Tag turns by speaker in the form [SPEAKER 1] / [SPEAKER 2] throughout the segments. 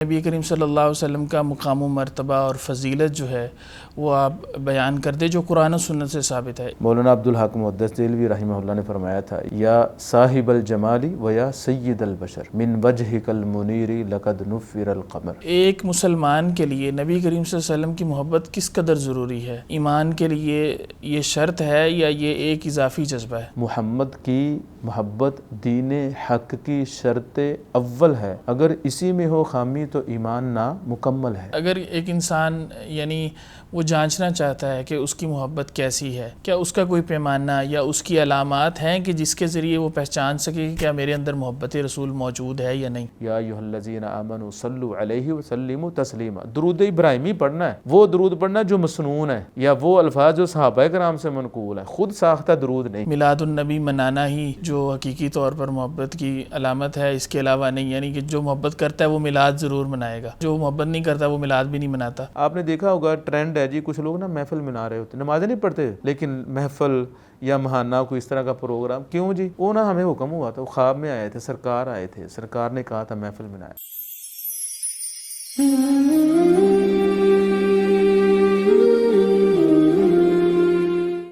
[SPEAKER 1] نبی کریم صلی اللہ علیہ وسلم کا مقام و مرتبہ اور فضیلت جو ہے وہ آپ بیان کر دیں جو قرآن و سنت سے ثابت ہے۔
[SPEAKER 2] مولانا عبدالحق محدث دہلوی رحمہ اللہ نے فرمایا تھا، یا صاحب الجمالی و یا سید البشر من وجہک المنیر لقد نفر القمر۔
[SPEAKER 1] ایک مسلمان کے لیے نبی کریم صلی اللہ علیہ وسلم کی محبت کس قدر ضروری ہے؟ ایمان کے لیے یہ شرط ہے یا یہ ایک اضافی جذبہ ہے؟
[SPEAKER 2] محمد کی محبت دین حق کی شرط اول ہے، اگر اسی میں ہو خامی تو ایمان نا مکمل ہے۔
[SPEAKER 1] اگر ایک انسان یعنی وہ جانچنا چاہتا ہے کہ اس کی محبت کیسی ہے، کیا اس کا کوئی پیمانہ یا اس کی علامات ہیں کہ جس کے ذریعے وہ پہچان سکے کہ کیا میرے اندر محبت رسول موجود ہے یا نہیں؟
[SPEAKER 2] یا ایھا الذین آمنوا صلوا علیہ وسلموا تسلیما، درود ابراہیمی پڑھنا ہے، وہ درود پڑھنا جو مسنون ہے یا وہ الفاظ جو صحابہ کرام سے منقول ہے، خود ساختہ درود نہیں۔
[SPEAKER 1] میلاد النبی منانا ہی جو حقیقی طور پر محبت کی علامت ہے، اس کے علاوہ نہیں، یعنی کہ جو محبت کرتا ہے وہ میلاد ضرور منائے گا، جو محبت نہیں کرتا وہ میلاد بھی نہیں مناتا۔
[SPEAKER 2] آپ نے دیکھا ہوگا ٹرینڈ ہے جی، کچھ لوگ نا محفل منا رہے ہوتے، نمازیں نہیں پڑھتے لیکن محفل یا ماہانہ کوئی اس طرح کا پروگرام، کیوں جی؟ وہ نا ہمیں حکم ہوا تھا، وہ خواب میں آئے تھے، سرکار آئے تھے، سرکار نے کہا تھا محفل منائے۔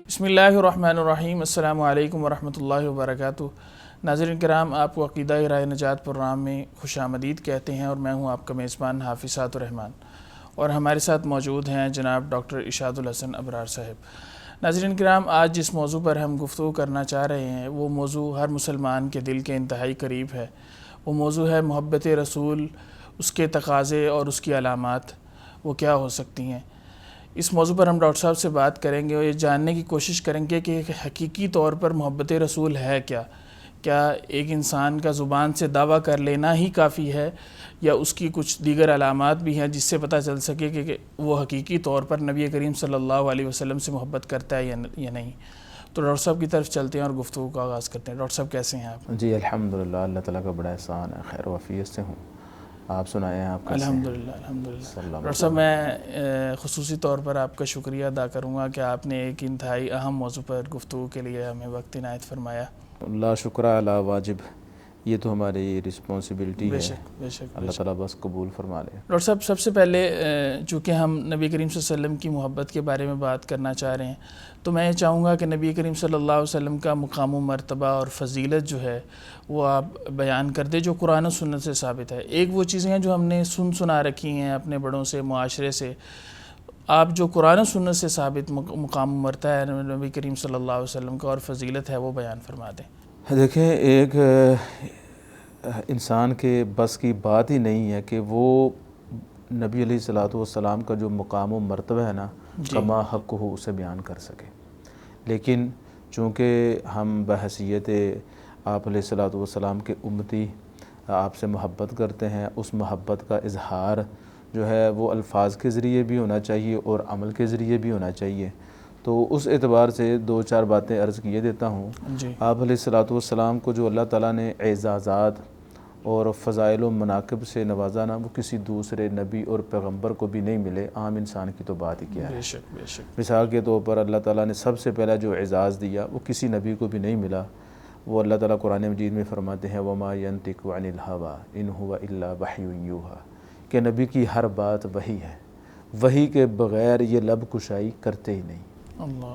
[SPEAKER 1] بسم اللہ الرحمن الرحیم، السلام علیکم ورحمۃ اللہ وبرکاتہ۔ ناظرین کرام، آپ کو عقیدہ راہ نجات پروگرام میں خوش آمدید کہتے ہیں اور میں ہوں آپ کا میزبان حافظ سعد الرحمان، اور ہمارے ساتھ موجود ہیں جناب ڈاکٹر ارشاد الحسن ابرار صاحب۔ ناظرین کرام، آج جس موضوع پر ہم گفتگو کرنا چاہ رہے ہیں وہ موضوع ہر مسلمان کے دل کے انتہائی قریب ہے۔ وہ موضوع ہے محبت رسول، اس کے تقاضے اور اس کی علامات وہ کیا ہو سکتی ہیں۔ اس موضوع پر ہم ڈاکٹر صاحب سے بات کریں گے اور یہ جاننے کی کوشش کریں گے کہ حقیقی طور پر محبت رسول ہے کیا؟ کیا ایک انسان کا زبان سے دعویٰ کر لینا ہی کافی ہے یا اس کی کچھ دیگر علامات بھی ہیں جس سے پتہ چل سکے کہ وہ حقیقی طور پر نبی کریم صلی اللہ علیہ وسلم سے محبت کرتا ہے یا نہیں؟ تو ڈاکٹر صاحب کی طرف چلتے ہیں اور گفتگو کا آغاز کرتے ہیں۔ ڈاکٹر صاحب کیسے ہیں آپ؟
[SPEAKER 2] جی الحمدللہ، اللہ تعالیٰ کا بڑا احسان ہے، خیر و عافیت سے ہوں، آپ سنائیں آپ کیسے ہیں؟
[SPEAKER 1] الحمدللہ الحمدللہ۔ ڈاکٹر صاحب، میں خصوصی طور پر آپ کا شکریہ ادا کروں گا کہ آپ نے ایک انتہائی اہم موضوع پر گفتگو کے لیے ہمیں وقت عنایت فرمایا۔
[SPEAKER 2] اللہ شکر علی واجب، یہ تو ہماری رسپانسبلٹی ہے،
[SPEAKER 1] بے شک
[SPEAKER 2] اللہ تعالیٰ بس قبول فرما لے۔
[SPEAKER 1] ڈاکٹر صاحب، سب سے پہلے چونکہ ہم نبی کریم صلی اللہ علیہ وسلم کی محبت کے بارے میں بات کرنا چاہ رہے ہیں تو میں یہ چاہوں گا کہ نبی کریم صلی اللہ علیہ وسلم کا مقام و مرتبہ اور فضیلت جو ہے وہ آپ بیان کر دیں جو قرآن و سنت سے ثابت ہے۔ ایک وہ چیزیں ہیں جو ہم نے سنا رکھی ہیں اپنے بڑوں سے، معاشرے سے، آپ جو قرآن و سنت سے ثابت مقام و مرتبہ ہے نبی کریم صلی اللہ علیہ وسلم کا اور فضیلت ہے وہ بیان فرما دیں۔
[SPEAKER 2] دیکھیں، ایک انسان کے بس کی بات ہی نہیں ہے کہ وہ نبی علیہ الصلوۃ والسلام کا جو مقام و مرتبہ ہے نا، کما حق ہو، اسے بیان کر سکے، لیکن چونکہ ہم بحیثیت آپ علیہ الصلوۃ والسلام کے امتی آپ سے محبت کرتے ہیں، اس محبت کا اظہار جو ہے وہ الفاظ کے ذریعے بھی ہونا چاہیے اور عمل کے ذریعے بھی ہونا چاہیے، تو اس اعتبار سے دو چار باتیں عرض کیے دیتا ہوں۔ آپ علیہ الصلوۃ والسلام کو جو اللہ تعالیٰ نے اعزازات اور فضائل و مناقب سے نوازا نا، وہ کسی دوسرے نبی اور پیغمبر کو بھی نہیں ملے، عام انسان کی تو بات ہی کیا ہے۔
[SPEAKER 1] بے شک بے شک۔
[SPEAKER 2] مثال کے طور پر اللہ تعالیٰ نے سب سے پہلا جو اعزاز دیا وہ کسی نبی کو بھی نہیں ملا، وہ اللہ تعالیٰ قرآن مجید میں فرماتے ہیں وَمَا يَنطِقُ عَنِ الْهَوَىٰ إِنْ هُوَ إِلَّا وَحْيٌ يُوحَىٰ، کہ نبی کی ہر بات وحی ہے، وحی کے بغیر یہ لب کشائی کرتے ہی نہیں۔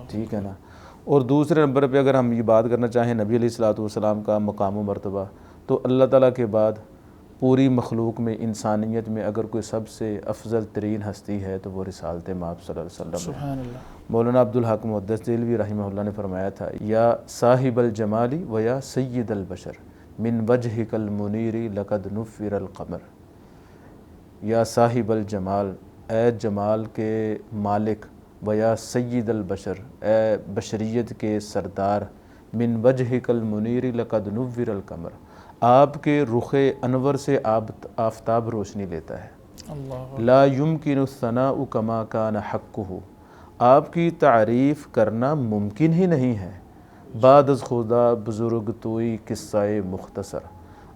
[SPEAKER 2] ٹھیک ہے نا؟ اور دوسرے نمبر پہ اگر ہم یہ بات کرنا چاہیں نبی علیہ الصلوۃ والسلام کا مقام و مرتبہ، تو اللہ تعالیٰ کے بعد پوری مخلوق میں، انسانیت میں اگر کوئی سب سے افضل ترین ہستی ہے تو وہ رسالت مآب صلی اللہ علیہ وسلم ہے۔ مولانا عبدالحق محدث دہلوی رحمہ اللہ نے فرمایا تھا، یا صاحب الجمالی و یا سید البشر من وجہک المنیر لقد نفر القمر، یا صاحب الجمال، اے جمال کے مالک، و یا سید البشر، اے بشریت کے سردار، من وجہک المنیر لقد نور القمر، آپ کے رخ انور سے آفتاب روشنی لیتا ہے۔ لا یمکن الثناء کما کان حقہ، آپ کی تعریف کرنا ممکن ہی نہیں ہے، بعد از خدا بزرگ توئی قصہ مختصر،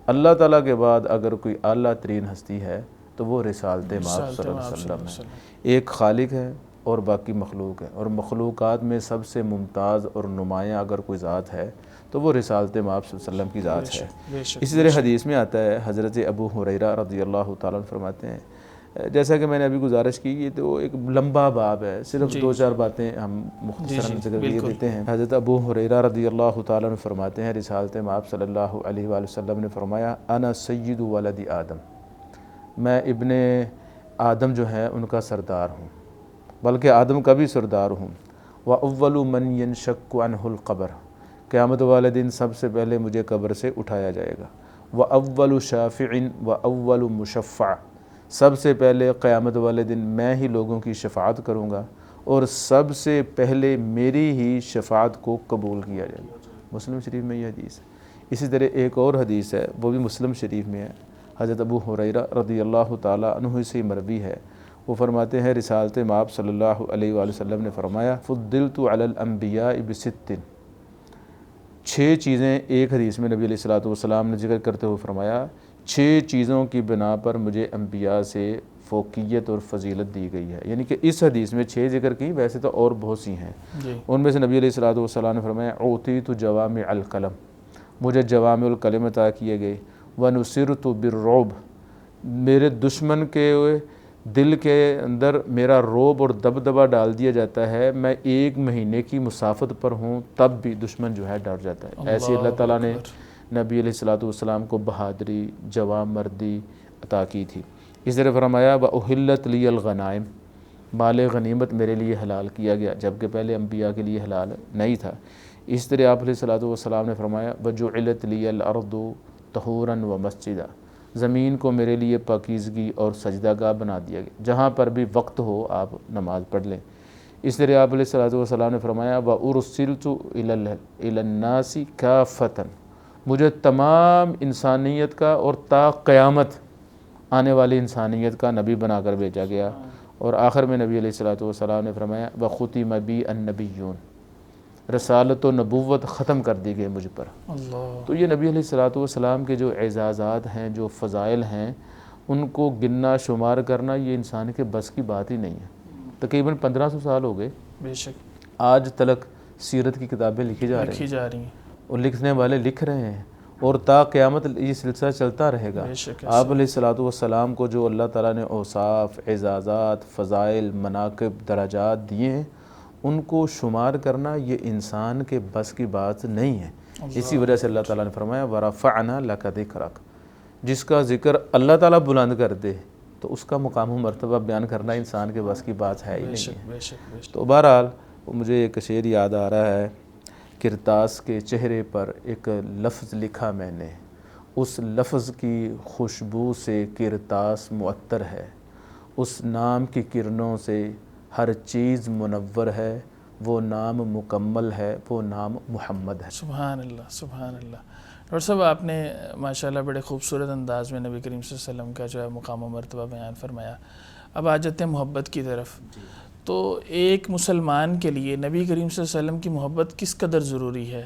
[SPEAKER 2] اللہ تعالیٰ کے بعد اگر کوئی اعلیٰ ترین ہستی ہے تو وہ رسالت مآب صلی اللہ علیہ وسلم ہے۔ ایک خالق ہے اور باقی مخلوق ہے، اور مخلوقات میں سب سے ممتاز اور نمایاں اگر کوئی ذات ہے تو وہ رسالت مآب صلی اللہ علیہ وسلم کی ذات ہے۔
[SPEAKER 1] بے شک
[SPEAKER 2] اسی طرح حدیث میں آتا ہے، حضرت ابو ہریرہ رضی اللہ تعالیٰ عنہ فرماتے ہیں، جیسا کہ میں نے ابھی گزارش کی، یہ تو ایک لمبا باب ہے، صرف دو چار باتیں ہم مختصراً ذکر لیے دیتے ہیں۔ حضرت ابو ہریرہ رضی اللہ تعالیٰ عنہ فرماتے ہیں، رسالت مآب صلی اللہ علیہ وآلہ وسلم نے فرمایا، انا سید ولد آدم، میں ابن آدم جو ہے ان کا سردار ہوں، بلکہ آدم کا بھی سردار ہوں۔ وَأَوَّلُ مَنْ يَنْشَقُّ عَنْهُ الْقَبْرُ، قیامت والے دن سب سے پہلے مجھے قبر سے اٹھایا جائے گا۔ وَأَوَّلُ شَافِعٍ وَأَوَّلُ مُشَفَّعٍ، سب سے پہلے قیامت والے دن میں ہی لوگوں کی شفاعت کروں گا اور سب سے پہلے میری ہی شفاعت کو قبول کیا جائے گا۔ مسلم شریف میں یہ حدیث ہے۔ اسی طرح ایک اور حدیث ہے، وہ بھی مسلم شریف میں ہے، حضرت ابو ہریرہ رضی اللہ تعالیٰ عنہ سے مروی ہے، وہ فرماتے ہیں، رسالت مآب صلی اللہ علیہ وآلہ وسلم نے فرمایا، فضلت علی الانبیاء بست، 6 چیزیں ایک حدیث میں نبی علیہ الصلوۃ والسلام نے ذکر کرتے ہوئے فرمایا، 6 چیزوں کی بنا پر مجھے انبیاء سے فوقیت اور فضیلت دی گئی ہے۔ یعنی کہ اس حدیث میں 6 ذکر کی، ویسے تو اور بہت سی ہیں، ان میں سے نبی علیہ الصلوۃ والسلام نے فرمایا، اعطیت جوامع الکلم، مجھے جوامع الکلم عطا کیے گئے، ونصرت بالرعب، میرے دشمن کے دل کے اندر میرا رعب اور دبدبہ ڈال دیا جاتا ہے، میں 1 مہینے کی مسافت پر ہوں تب بھی دشمن جو ہے ڈر جاتا ہے۔ ایسے اللہ تعالیٰ نے نبی علیہ الصلوۃ والسلام کو بہادری، جوان مردی عطا کی تھی۔ اس طرح فرمایا، وَأُحِلَّتْ لِيَ الْغَنَائِمُ، مال غنیمت میرے لیے حلال کیا گیا، جبکہ پہلے انبیاء کے لیے حلال نہیں تھا۔ اس طرح آپ علیہ الصلوۃ والسلام نے فرمایا، وَجُعِلَتْ لِيَ الْأَرْضُ طَهُورًا وَمَسْجِدًا، زمین کو میرے لیے پاکیزگی اور سجدہ گاہ بنا دیا گیا، جہاں پر بھی وقت ہو آپ نماز پڑھ لیں۔ اس طرح آپ علیہ الصلوۃ والسلام نے فرمایا، وَأُرْسِلْتُ إِلَى النَّاسِ كَافَّةً، مجھے تمام انسانیت کا اور تا قیامت آنے والی انسانیت کا نبی بنا کر بھیجا گیا۔ اور آخر میں نبی علیہ الصلوۃ والسلام نے فرمایا، وَخُتِمَ بِي النَّبِيُّونَ، رسالت و نبوت ختم کر دی گئی مجھ پر۔ تو یہ نبی علیہ الصلوۃ والسلام کے جو اعزازات ہیں، جو فضائل ہیں، ان کو گننا شمار کرنا یہ انسان کے بس کی بات ہی نہیں ہے۔ تقریباً 1500 سال ہو گئے،
[SPEAKER 1] بے شک
[SPEAKER 2] آج تلک سیرت کی کتابیں لکھی جا رہی ہیں اور لکھنے والے لکھ رہے ہیں، اور تا قیامت یہ سلسلہ چلتا رہے گا۔ آپ علیہ الصلوۃ والسلام کو جو اللہ تعالیٰ نے اوصاف، اعزازات، فضائل، مناقب، درجات دیے ہیں، ان کو شمار کرنا یہ انسان کے بس کی بات نہیں ہے۔ اسی وجہ سے اللہ تعالیٰ نے فرمایا، وَرَفَعْنَا لَكَ ذِكْرَكَ، جس کا ذکر اللہ تعالیٰ بلند کر دے تو اس کا مقام و مرتبہ بیان کرنا انسان کے بس کی بات ہے ہی نہیں ہے۔ تو بہرحال مجھے ایک شعر یاد آ رہا ہے، کرتاس کے چہرے پر ایک لفظ لکھا میں نے، اس لفظ کی خوشبو سے کرتاس معطر ہے، اس نام کی کرنوں سے ہر چیز منور ہے، وہ نام مکمل ہے، وہ نام محمد ہے۔
[SPEAKER 1] سبحان اللہ، سبحان اللہ۔ ڈاکٹر صاحب، آپ نے ماشاءاللہ بڑے خوبصورت انداز میں نبی کریم صلی اللہ علیہ وسلم کا جو ہے مقام و مرتبہ بیان فرمایا۔ اب آ جاتے ہیں محبت کی طرف۔ تو ایک مسلمان کے لیے نبی کریم صلی اللہ علیہ وسلم کی محبت کس قدر ضروری ہے؟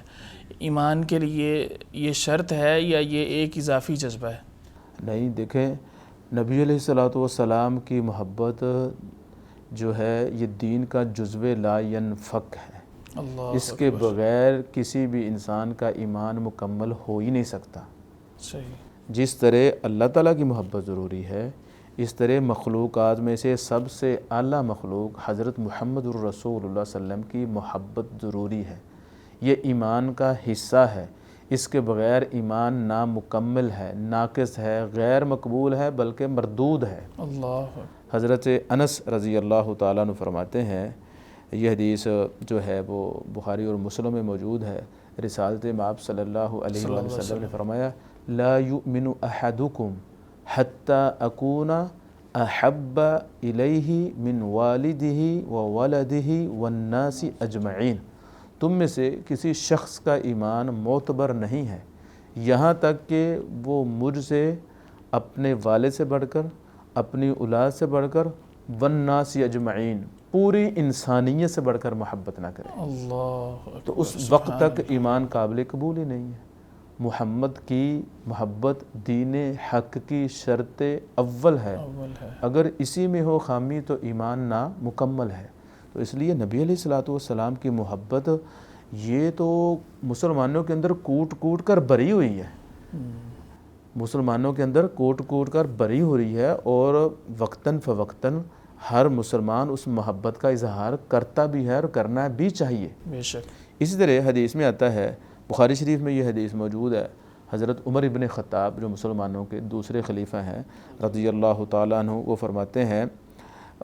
[SPEAKER 1] ایمان کے لیے یہ شرط ہے یا یہ ایک اضافی جذبہ ہے؟
[SPEAKER 2] نہیں، دیکھیں، نبی علیہ الصلوۃ والسلام کی محبت جو ہے یہ دین کا جزو لا ینفک ہے، اس کے بغیر کسی بھی انسان کا ایمان مکمل ہو ہی نہیں سکتا۔
[SPEAKER 1] صحیح۔
[SPEAKER 2] جس طرح اللہ تعالیٰ کی محبت ضروری ہے، اس طرح مخلوقات میں سے سب سے اعلیٰ مخلوق حضرت محمد الرسول اللہ صلی اللہ علیہ وسلم کی محبت ضروری ہے۔ یہ ایمان کا حصہ ہے، اس کے بغیر ایمان نامکمل ہے، ناقص ہے، غیر مقبول ہے، بلکہ مردود ہے۔
[SPEAKER 1] اللہ۔
[SPEAKER 2] حضرت انس رضی اللہ تعالیٰ عنہ فرماتے ہیں، یہ حدیث جو ہے وہ بخاری اور مسلم میں موجود ہے، رسالت مآب صلی اللہ علیہ وآلہ وسلم نے فرمایا، لا یؤمن احدکم حتی اکون احب الیہ من والدہ وولدہ والناس اجمعین، تم میں سے کسی شخص کا ایمان معتبر نہیں ہے یہاں تک کہ وہ مجھ سے اپنے والد سے بڑھ کر، اپنی اولاد سے بڑھ کر، والناس اجمعین، پوری انسانیت سے بڑھ کر محبت نہ کرے۔
[SPEAKER 1] اللہ،
[SPEAKER 2] تو اس وقت تک ایمان قابل قبول ہی نہیں ہے۔ محمد کی محبت دین حق کی شرط اول ہے، اگر اسی میں ہو خامی تو ایمان نامکمل ہے۔ تو اس لیے نبی علیہ الصلوۃ والسلام کی محبت یہ تو مسلمانوں کے اندر کوٹ کوٹ کر بری ہوئی ہے، مسلمانوں کے اندر کوٹ کوٹ کر بری ہو رہی ہے، اور وقتاً فوقتاً ہر مسلمان اس محبت کا اظہار کرتا بھی ہے اور کرنا بھی چاہیے۔
[SPEAKER 1] بے شک۔
[SPEAKER 2] اسی طرح حدیث میں آتا ہے، بخاری شریف میں یہ حدیث موجود ہے، حضرت عمر ابن خطاب جو مسلمانوں کے دوسرے خلیفہ ہیں رضی اللہ تعالیٰ عنہ، وہ فرماتے ہیں،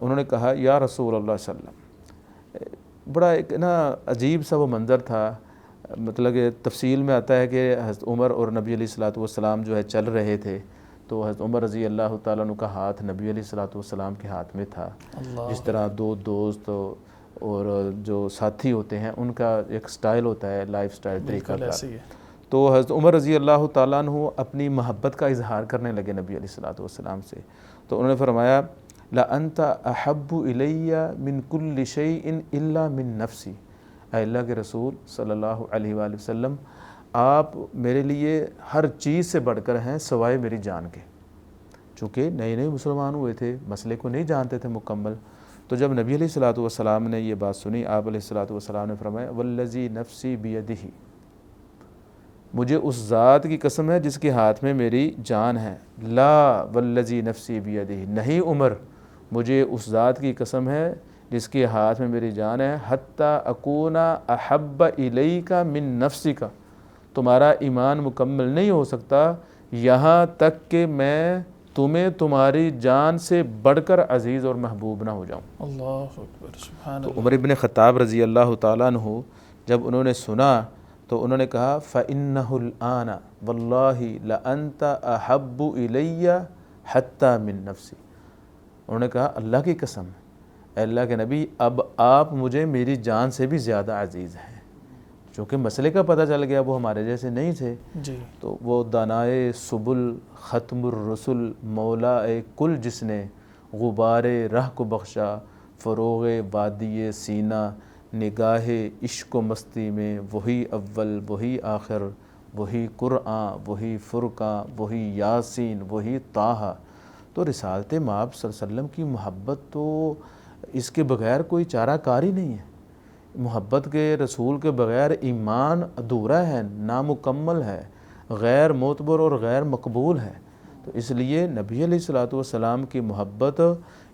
[SPEAKER 2] انہوں نے کہا یا رسول اللہ صلی اللہ علیہ وسلم، بڑا ایک نا عجیب سا وہ منظر تھا، مطلب کہ تفصیل میں آتا ہے کہ حضرت عمر اور نبی علیہ الصلوۃ والسلام جو ہے چل رہے تھے، تو حضرت عمر رضی اللہ تعالیٰ عنہ کا ہاتھ نبی علیہ الصلوۃ والسلام کے ہاتھ میں تھا، جس طرح دو دوست اور جو ساتھی ہوتے ہیں ان کا ایک سٹائل ہوتا ہے، لائف سٹائل، طریقہ کار۔ تو حضرت عمر رضی اللہ تعالیٰ عنہ اپنی محبت کا اظہار کرنے لگے نبی علیہ الصلوۃ والسلام سے، تو انہوں نے فرمایا لَأَنْتَ أَحَبُّ إِلَيَّ مِنْ كُلِّ شَيْءٍ إِلَّا مِنْ نَفْسِي، اے اللہ کے رسول صلی اللہ علیہ وآلہ وسلم، آپ میرے لیے ہر چیز سے بڑھ کر ہیں سوائے میری جان کے۔ چونکہ نئے نئے مسلمان ہوئے تھے، مسئلے کو نہیں جانتے تھے مکمل، تو جب نبی علیہ الصلوۃ والسلام نے یہ بات سنی، آپ علیہ الصلوۃ والسلام نے فرمایا والذی نفسی بیدہ، مجھے اس ذات کی قسم ہے جس کے ہاتھ میں میری جان ہے، لا والذی نفسی بیدہ، نہیں عمر، مجھے اس ذات کی قسم ہے جس کے ہاتھ میں میری جان ہے، حتی اکون احب الیک من نفسک، تمہارا ایمان مکمل نہیں ہو سکتا یہاں تک کہ میں تمہیں تمہاری جان سے بڑھ کر عزیز اور محبوب نہ ہو جاؤں۔
[SPEAKER 1] اللہ اکبر، سبحان
[SPEAKER 2] تو
[SPEAKER 1] اللہ۔
[SPEAKER 2] عمر ابن خطاب رضی اللہ تعالیٰ عنہ جب انہوں نے سنا تو انہوں نے کہا فَإِنَّهُ الْآنَ وَاللَّهِ لَأَنْتَ أَحَبُّ إِلَيَّ حَتَّى مِن نَفْسِي، انہوں نے کہا اللہ کی قسم، اے اللہ کے نبی، اب آپ مجھے میری جان سے بھی زیادہ عزیز ہیں۔ چونکہ مسئلے کا پتہ چل گیا، وہ ہمارے جیسے نہیں تھے،
[SPEAKER 1] جی،
[SPEAKER 2] تو وہ دانائے سبل، ختم الرسل، مولا کل، جس نے غبار رہ کو بخشا، فروغ وادی سینہ، نگاہ عشق و مستی میں، وہی اول وہی آخر، وہی قرآن وہی فرقان وہی یاسین وہی طٰہٰ۔ تو رسالت مآب صلی اللہ علیہ وسلم کی محبت تو اس کے بغیر کوئی چارہ کار ہی نہیں ہے۔ محبت کے رسول کے بغیر ایمان ادھورا ہے، نامکمل ہے، غیر معتبر اور غیر مقبول ہے۔ تو اس لیے نبی علیہ الصلوۃ والسلام کی محبت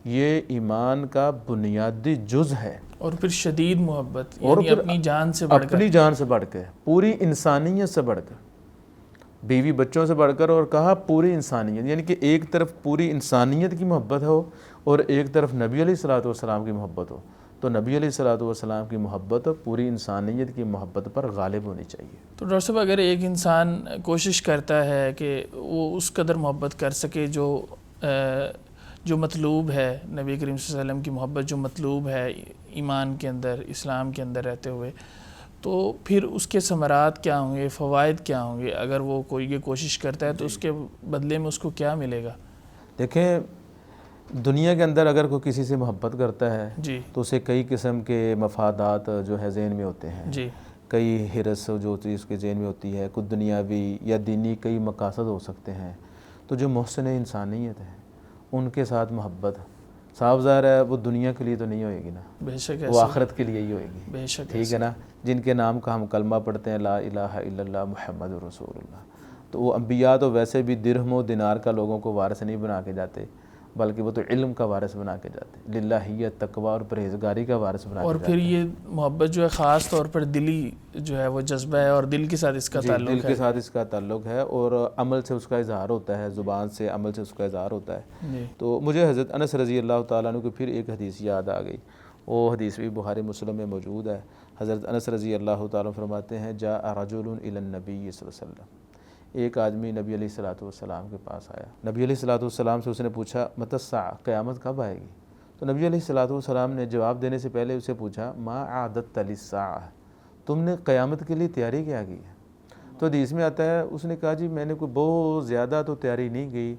[SPEAKER 2] یہ ایمان کا بنیادی جز ہے،
[SPEAKER 1] اور پھر شدید محبت،
[SPEAKER 2] اور
[SPEAKER 1] یعنی
[SPEAKER 2] پھر
[SPEAKER 1] اپنی جان سے بڑھ کر،
[SPEAKER 2] اپنی جان سے بڑھ کے، پوری انسانیت سے بڑھ کر، بیوی بچوں سے بڑھ کر، اور کہا پوری انسانیت، یعنی کہ ایک طرف پوری انسانیت کی محبت ہو اور ایک طرف نبی علیہ الصلوۃ والسلام کی محبت ہو، تو نبی علیہ الصلوۃ والسلام کی محبت پوری انسانیت کی محبت پر غالب ہونی چاہیے۔
[SPEAKER 1] تو ڈاکٹر صاحب اگر ایک انسان کوشش کرتا ہے کہ وہ اس قدر محبت کر سکے جو مطلوب ہے، نبی کریم صلی اللہ علیہ وسلم کی محبت جو مطلوب ہے ایمان کے اندر، اسلام کے اندر رہتے ہوئے، تو پھر اس کے ثمرات کیا ہوں گے، فوائد کیا ہوں گے؟ اگر وہ کوئی یہ کوشش کرتا ہے تو اس کے بدلے میں اس کو کیا ملے گا؟
[SPEAKER 2] دیکھیں، دنیا کے اندر اگر کوئی کسی سے محبت کرتا ہے
[SPEAKER 1] جی،
[SPEAKER 2] تو اسے کئی قسم کے مفادات جو ہے ذہن میں ہوتے ہیں،
[SPEAKER 1] جی،
[SPEAKER 2] کئی حرص جو چیز کے ذہن میں ہوتی ہے، کچھ دنیاوی یا دینی کئی مقاصد ہو سکتے ہیں۔ تو جو محسن انسانیت ہے ان کے ساتھ محبت صاف ظاہر ہے وہ دنیا کے لیے تو نہیں ہوئے گی نا،
[SPEAKER 1] بے شک
[SPEAKER 2] وہ آخرت کے لیے ہی ہوئے گی،
[SPEAKER 1] بے شک
[SPEAKER 2] ٹھیک ہے نا۔ جن کے نام کا ہم کلمہ پڑھتے ہیں لا الہ الا اللہ محمد رسول اللہ، تو وہ انبیاء تو ویسے بھی درہم و دینار کا لوگوں کو وارث نہیں بنا کے جاتے، بلکہ وہ تو علم کا وارث بنا کے جاتے، للہیت، تقوی اور پرہیزگاری کا وارث بنا کے
[SPEAKER 1] اور
[SPEAKER 2] جاتے۔
[SPEAKER 1] پھر یہ محبت جو ہے خاص طور پر دلی جو ہے وہ جذبہ ہے، اور دل کے ساتھ اس کا تعلق ہے،
[SPEAKER 2] دل کے ساتھ اس کا تعلق ہے، اور عمل سے اس کا اظہار ہوتا ہے، زبان سے عمل سے اس کا اظہار ہوتا ہے۔
[SPEAKER 1] جی،
[SPEAKER 2] تو مجھے حضرت انس رضی اللہ تعالیٰ عنہ کی پھر ایک حدیث یاد آ گئی، وہ حدیث بھی بخاری مسلم میں موجود ہے۔ حضرت انس رضی اللہ تعالیٰ عنہ فرماتے ہیں جاء رجل الی النبی صلی اللہ علیہ وسلم، ایک آدمی نبی علیہ الصلوۃ والسلام کے پاس آیا، نبی علیہ الصلوۃ والسلام سے اس نے پوچھا متی الساعہ، قیامت کب آئے گی؟ تو نبی علیہ الصلوۃ والسلام نے جواب دینے سے پہلے اسے پوچھا ما اعددت للساعہ، تم نے قیامت کے لیے تیاری کیا کی ہے؟ تو حدیث میں آتا ہے اس نے کہا جی میں نے کوئی بہت زیادہ تو تیاری نہیں کی،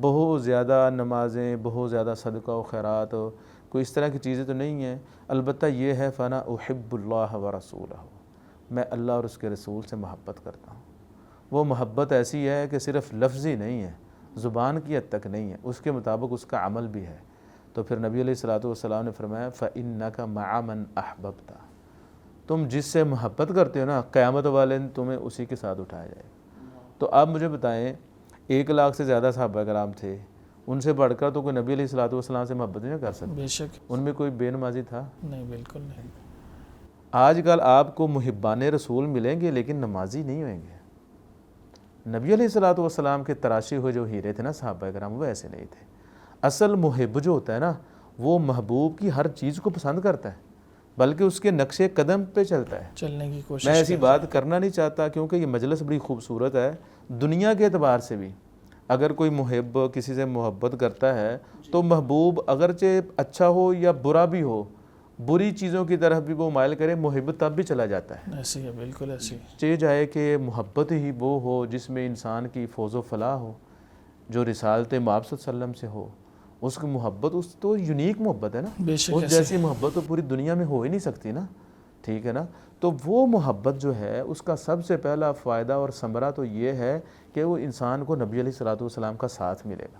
[SPEAKER 2] بہت زیادہ نمازیں، بہت زیادہ صدقہ و خیرات، کوئی اس طرح کی چیزیں تو نہیں ہیں، البتہ یہ ہے فانا احب اللہ ورسولہ، میں اللہ اور اس کے رسول سے محبت کرتا ہوں۔ وہ محبت ایسی ہے کہ صرف لفظی نہیں ہے، زبان کی حد تک نہیں ہے، اس کے مطابق اس کا عمل بھی ہے۔ تو پھر نبی علیہ الصلوۃ والسلام نے فرمایا فَإِنَّكَ مَعَ مَنْ أَحْبَبْتَ، تم جس سے محبت کرتے ہو نا قیامت والے دن تمہیں اسی کے ساتھ اٹھایا جائے گا۔ تو آپ مجھے بتائیں 1,00,000 سے زیادہ صحابہ کرام تھے، ان سے بڑھ کر تو کوئی نبی علیہ الصلوۃ والسلام سے محبت نہیں کر سکتا۔
[SPEAKER 1] بے شک
[SPEAKER 2] ان میں کوئی بے نمازی تھا؟
[SPEAKER 1] نہیں، بالکل نہیں۔
[SPEAKER 2] آج کل آپ کو محبان رسول ملیں گے لیکن نمازی نہیں ہوئیں گے۔ نبی علیہ الصلوۃ والسلام کے تراشے ہوئے جو ہیرے تھے نا صحابہ کرام، وہ ایسے نہیں تھے۔ اصل محب جو ہوتا ہے نا وہ محبوب کی ہر چیز کو پسند کرتا ہے، بلکہ اس کے نقش قدم پہ چلتا ہے۔
[SPEAKER 1] چلنے کی کوشش
[SPEAKER 2] میں ایسی بات کرنا نہیں چاہتا کیونکہ یہ مجلس بڑی خوبصورت ہے، دنیا کے اعتبار سے بھی اگر کوئی محب کسی سے محبت کرتا ہے تو محبوب اگرچہ اچھا ہو یا برا بھی ہو، بری چیزوں کی طرف بھی وہ مائل کرے، محب تب بھی چلا جاتا ہے۔
[SPEAKER 1] ایسی ہے، بالکل ایسی۔
[SPEAKER 2] چاہے جائے کہ محبت ہی وہ ہو جس میں انسان کی فوز و فلاح ہو، جو رسالت مآب صلی اللہ علیہ وسلم سے ہو، اس کی محبت اس تو یونیک محبت ہے نا،
[SPEAKER 1] بے شک
[SPEAKER 2] اس جیسی محبت تو پوری دنیا میں ہو ہی نہیں سکتی نا، ٹھیک ہے نا۔ تو وہ محبت جو ہے اس کا سب سے پہلا فائدہ اور ثمرہ تو یہ ہے کہ وہ انسان کو نبی علیہ الصلوۃ والسلام کا ساتھ ملے گا۔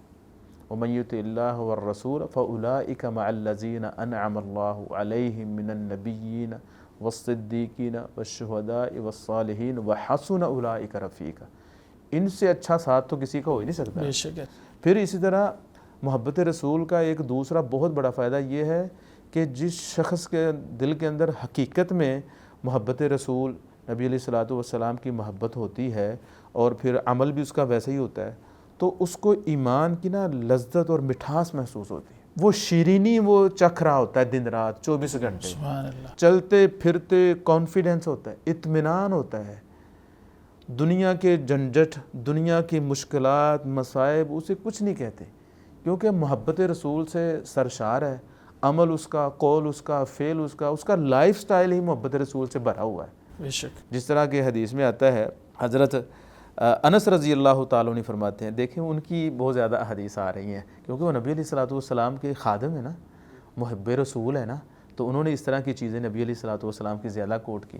[SPEAKER 2] وَمَن يُطِعِ اللَّهَ وَالرَّسُولَ فَأُولَٰئِكَ مَعَ الَّذِينَ أَنْعَمَ اللَّهُ عَلَيْهِم مِّنَ النَّبِيِّينَ وَالصِّدِّيقِينَ وَالشُّهَدَاءِ وَالصَّالِحِينَ وَحَسُنَ أُولَٰئِكَ رَفِيقًا۔ ان سے اچھا ساتھ تو کسی کا ہو ہی نہیں سکتا۔
[SPEAKER 1] بے شک ہے۔
[SPEAKER 2] پھر اسی طرح محبت رسول کا ایک دوسرا بہت بڑا فائدہ یہ ہے کہ جس شخص کے دل کے اندر حقیقت میں محبت رسول نبی علیہ الصلوۃ والسلام کی محبت ہوتی ہے اور پھر عمل بھی اس کا ویسا ہی ہوتا ہے، تو اس کو ایمان کی نا لذت اور مٹھاس محسوس ہوتی ہے۔ وہ شیرینی وہ چکھ رہا ہوتا ہے دن رات 24 گھنٹے،
[SPEAKER 1] سبحان اللہ۔
[SPEAKER 2] چلتے پھرتے کانفیڈنس ہوتا ہے، اطمینان ہوتا ہے۔ دنیا کے جھنجھٹ، دنیا کی مشکلات، مصائب اسے کچھ نہیں کہتے، کیونکہ محبت رسول سے سرشار ہے۔ عمل اس کا، قول اس کا، فعل اس کا لائف سٹائل ہی محبت رسول سے بھرا ہوا ہے۔
[SPEAKER 1] بے شک۔
[SPEAKER 2] جس طرح کہ حدیث میں آتا ہے، حضرت انس رضی اللہ تعالیٰ عنہ فرماتے ہیں، دیکھیں ان کی بہت زیادہ حدیث آ رہی ہیں کیونکہ وہ نبی علیہ الصلوۃ والسلام کے خادم ہیں نا، محب رسول ہے نا، تو انہوں نے اس طرح کی چیزیں نبی علیہ الصلوۃ والسلام کی زیادہ کوٹ کی۔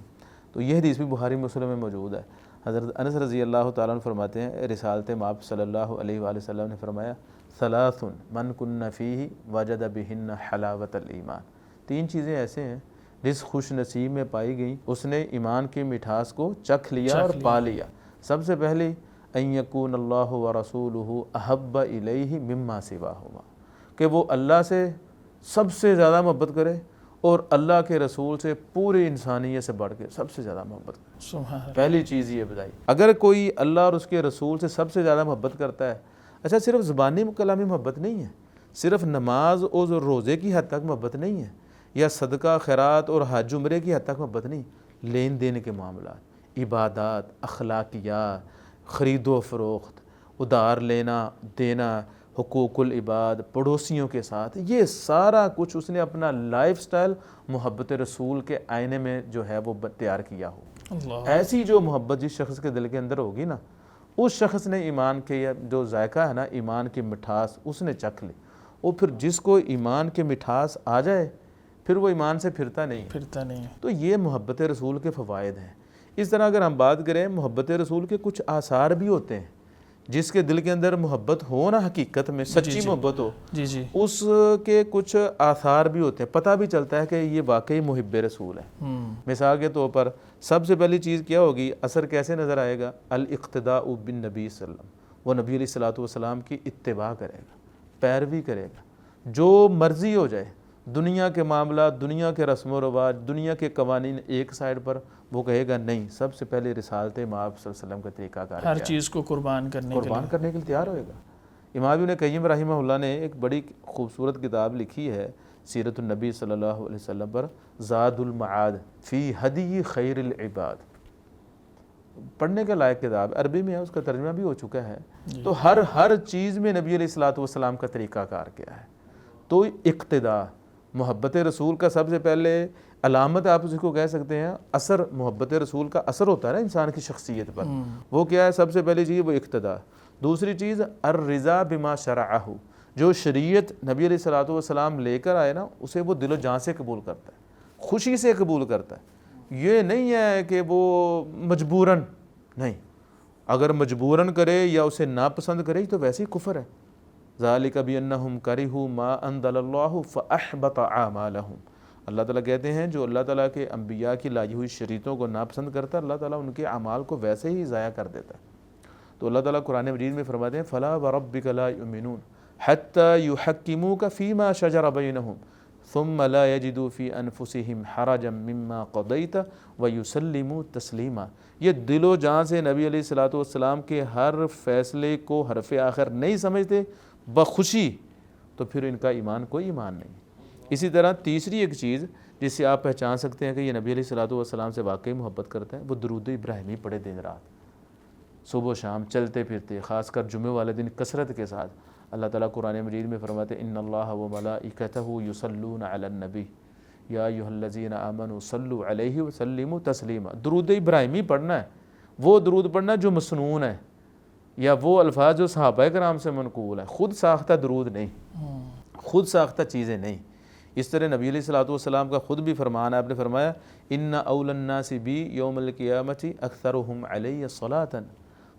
[SPEAKER 2] تو یہ حدیث بھی بخاری مسلم میں موجود ہے۔ حضرت انس رضی اللہ تعالیٰ عنہ فرماتے ہیں، رسالت مآب صلی اللہ علیہ وآلہ وسلم نے فرمایا، ثلاث من کن فیہ وجد بہن حلاوت الایمان۔ 3 چیزیں ایسے ہیں جس خوش نصیب میں پائی گئیں اس نے ایمان کی مٹھاس کو چکھ لیا اور پا لیا۔ سب سے پہلے ان یکون اللہ ورسولہ احب الیہ مما سواہما، کہ وہ اللہ سے سب سے زیادہ محبت کرے اور اللہ کے رسول سے پوری انسانیت سے بڑھ کے سب سے زیادہ محبت کرے۔
[SPEAKER 1] سبحان اللہ۔
[SPEAKER 2] پہلی چیز یہ بتائی، اگر کوئی اللہ اور اس کے رسول سے سب سے زیادہ محبت کرتا ہے، اچھا صرف زبانی کلامی محبت نہیں ہے، صرف نماز اور روزے کی حد تک محبت نہیں ہے، یا صدقہ خیرات اور حج عمرے کی حد تک محبت نہیں، لین دین کے معاملات، عبادات، اخلاقیات، خرید و فروخت، ادھار لینا دینا، حقوق العباد، پڑوسیوں کے ساتھ، یہ سارا کچھ اس نے اپنا لائف سٹائل محبت رسول کے آئینے میں جو ہے وہ تیار کیا ہو۔
[SPEAKER 1] اللہ۔
[SPEAKER 2] ایسی جو محبت جس شخص کے دل کے اندر ہوگی نا، اس شخص نے ایمان کے جو ذائقہ ہے نا، ایمان کی مٹھاس اس نے چکھ لی، اور پھر جس کو ایمان کی مٹھاس آ جائے پھر وہ ایمان سے پھرتا نہیں ہے۔
[SPEAKER 1] پھرتا نہیں ہے۔
[SPEAKER 2] تو یہ محبت رسول کے فوائد ہیں۔ اس طرح اگر ہم بات کریں محبت رسول کے کچھ آثار بھی ہوتے ہیں، جس کے دل کے اندر محبت ہو نا، حقیقت میں سچی محبت ہو،
[SPEAKER 1] جی جی۔
[SPEAKER 2] اس کے کچھ آثار بھی ہوتے ہیں، پتہ بھی چلتا ہے کہ یہ واقعی محب رسول ہے۔ مثال کے طور پر سب سے پہلی چیز کیا ہوگی، اثر کیسے نظر آئے گا؟ الاقتداء بالنبی صلی اللہ علیہ وسلم، وہ نبی علیہ الصلوۃ والسلام کی اتباع کرے گا، پیروی کرے گا، جو مرضی ہو جائے، دنیا کے معاملات، دنیا کے رسم و رواج، دنیا کے قوانین ایک سائڈ پر، وہ کہے گا نہیں، سب سے پہلے رسالت مآب صلی اللہ علیہ وسلم کا طریقہ کار
[SPEAKER 1] ہر چیز کو قربان کرنے
[SPEAKER 2] کے لیے تیار ہوئے گا۔ امام ابن قیم رحمہ اللہ نے ایک بڑی خوبصورت کتاب لکھی ہے سیرت النبی صلی اللہ علیہ وسلم پر، زاد المعاد فی ہدی خیر العباد، پڑھنے کے لائق کتاب، عربی میں ہے، اس کا ترجمہ بھی ہو چکا ہے۔ تو ہر چیز میں نبی علیہ الصلوۃ والسلام کا طریقہ کار کیا ہے۔ تو اقتداء، محبت رسول کا سب سے پہلے علامت آپ اس کو کہہ سکتے ہیں، اثر، محبت رسول کا اثر ہوتا ہے نا انسان کی شخصیت پر، وہ کیا ہے؟ سب سے پہلی چیز وہ اقتداء۔ دوسری چیز الرضا بما شرعہ، جو شریعت نبی علیہ الصلوۃ والسلام لے کر آئے نا، اسے وہ دل و جان سے قبول کرتا ہے، خوشی سے قبول کرتا ہے۔ یہ نہیں ہے کہ وہ مجبوراً، نہیں، اگر مجبوراً کرے یا اسے ناپسند کرے تو ویسے ہی کفر ہے۔ ذالک بانہم کرہوا ما انزل اللہ فاحبط اعمالہم، اللہ تعالیٰ کہتے ہیں جو اللہ تعالیٰ کے انبیاء کی لائی ہوئی شریعتوں کو ناپسند کرتا ہے اللہ تعالیٰ ان کے اعمال کو ویسے ہی ضائع کر دیتا ہے۔ تو اللہ تعالیٰ قرآن مجید میں فرماتے ہیں فَلَا وَرَبِّكَ لَا يُؤْمِنُونَ حَتَّى يُحَكِّمُوكَ فِي مَا شَجَرَ بَيْنَهُمْ ثُمَّ لَا يَجِدُوا فِي أَنفُسِهِمْ حَرَجًا مِّمَّا قَضَيْتَ وَيُسَلِّمُوا تَسْلِيمًا۔ یہ دل و جان سے نبی علیہ الصلوۃ والسلام کے ہر فیصلے کو حرف آخر نہیں سمجھتے بخوشی، تو پھر ان کا ایمان کوئی ایمان نہیں۔ اسی طرح تیسری ایک چیز جس سے آپ پہچان سکتے ہیں کہ یہ نبی علیہ الصلوۃ والسلام سے واقعی محبت کرتا ہے، وہ درود ابراہیمی پڑھے دن رات، صبح و شام، چلتے پھرتے، خاص کر جمعے والے دن کثرت کے ساتھ۔ اللہ تعالیٰ قرآن مجید میں فرماتے ہیں ان اللہ و ملائکتہ یصلون علی النبی یا ایھا الذین آمنوا صلوا علیہ وسلموا تسلیما۔ درود ابراہیمی پڑھنا ہے، وہ درود پڑھنا جو مسنون ہے، یا وہ الفاظ جو صحابہ کرام سے منقول ہے، خود ساختہ درود نہیں، خود ساختہ چیزیں نہیں۔ اس طرح نبی علیہ الصلوۃ والسلام کا خود بھی فرمان ہے، آپ نے فرمایا ان اول الناس بی یوم القیامۃ اکثرهم علی صلاۃ،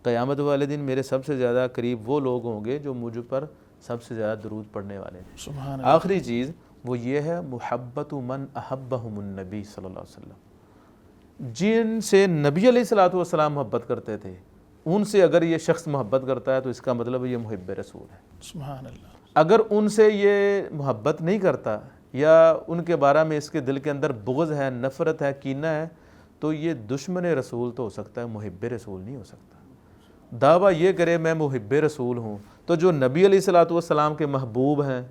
[SPEAKER 2] قیامت والے دن میرے سب سے زیادہ قریب وہ لوگ ہوں گے جو مجھ پر سب سے زیادہ درود پڑھنے والے ہیں۔
[SPEAKER 1] سبحان
[SPEAKER 2] آخری چیز وہ یہ ہے محبت من احبہم النبی صلی اللہ علیہ وسلم، جن سے نبی علیہ الصلوۃ والسلام محبت کرتے تھے، ان سے اگر یہ شخص محبت کرتا ہے تو اس کا مطلب یہ محب رسول ہے۔
[SPEAKER 1] سبحان اللہ۔
[SPEAKER 2] اگر ان سے یہ محبت نہیں کرتا یا ان کے بارے میں اس کے دل کے اندر بغض ہے، نفرت ہے، کینہ ہے، تو یہ دشمن رسول تو ہو سکتا ہے، محب رسول نہیں ہو سکتا۔ دعویٰ یہ کرے میں محب رسول ہوں، تو جو نبی علیہ الصلوۃ والسلام کے محبوب ہیں،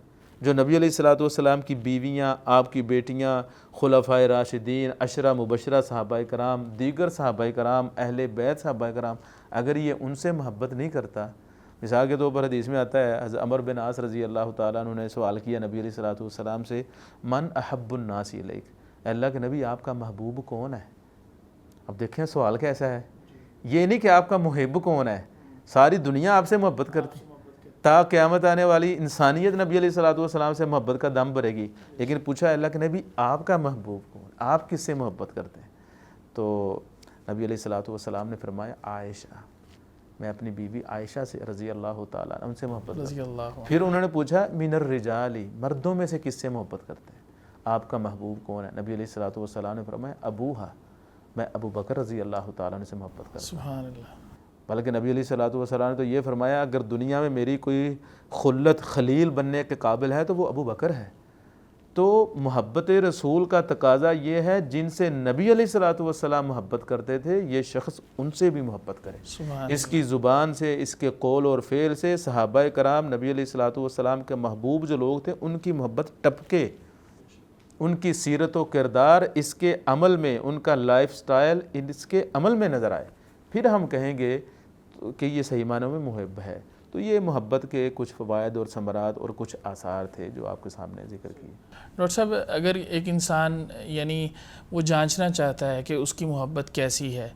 [SPEAKER 2] جو نبی علیہ الصلوۃ والسلام کی بیویاں، آپ کی بیٹیاں، خلفائے راشدین، عشرہ مبشرہ صحابہ کرام، دیگر صحابہ کرام، اہل بیت صحابہ کرام، اگر یہ ان سے محبت نہیں کرتا، مثال کے طور پر حدیث میں آتا ہے حضرت عمر بن عاص رضی اللہ تعالیٰ عنہ نے سوال کیا نبی علیہ الصلوۃ والسلام سے من احب الناس الیک، اے اللہ کے نبی آپ کا محبوب کون ہے؟ اب دیکھیں سوال کیسا ہے، یہ نہیں کہ آپ کا محب کون ہے، ساری دنیا آپ سے محبت کرتی، تا قیامت آنے والی انسانیت نبی علیہ الصلوۃ والسلام سے محبت کا دم بھرے گی، لیکن پوچھا اللہ کے نبی آپ کا محبوب کون، آپ کس سے محبت کرتے ہیں؟ تو نبی علیہ الصلوۃ والسلام نے فرمایا عائشہ، میں اپنی بیوی عائشہ سے رضی اللہ تعالیٰ عنہ ان سے محبت
[SPEAKER 1] رضی
[SPEAKER 2] کرتا
[SPEAKER 1] اللہ
[SPEAKER 2] ہوں۔ پھر انہوں نے پوچھا من الرجال، مردوں میں سے کس سے محبت کرتے ہیں، آپ کا محبوب کون ہے؟ نبی علیہ الصلوۃ والسلام نے فرمایا ابوہا، میں ابو بکر رضی اللہ تعالیٰ عنہ سے محبت کرتا ہوں۔
[SPEAKER 1] سبحان اللہ۔
[SPEAKER 2] بلکہ نبی علیہ الصلوۃ والسلام نے تو یہ فرمایا اگر دنیا میں میری کوئی خلت خلیل بننے کے قابل ہے تو وہ ابو بکر ہے۔ تو محبت رسول کا تقاضا یہ ہے جن سے نبی علیہ الصلوۃ والسلام محبت کرتے تھے یہ شخص ان سے بھی محبت کرے،
[SPEAKER 1] سبحان
[SPEAKER 2] اس کی زبان سے، اس کے قول اور فعل سے صحابہ کرام نبی علیہ الصلوۃ والسلام کے محبوب جو لوگ تھے ان کی محبت ٹپکے، ان کی سیرت و کردار اس کے عمل میں، ان کا لائف سٹائل اس کے عمل میں نظر آئے، پھر ہم کہیں گے کہ یہ صحیح معنوں میں محب ہے۔ تو یہ محبت کے کچھ فوائد اور ثمرات اور کچھ آثار تھے جو آپ کے سامنے ذکر کیے۔
[SPEAKER 1] ڈاکٹر صاحب اگر ایک انسان یعنی وہ جانچنا چاہتا ہے کہ اس کی محبت کیسی ہے،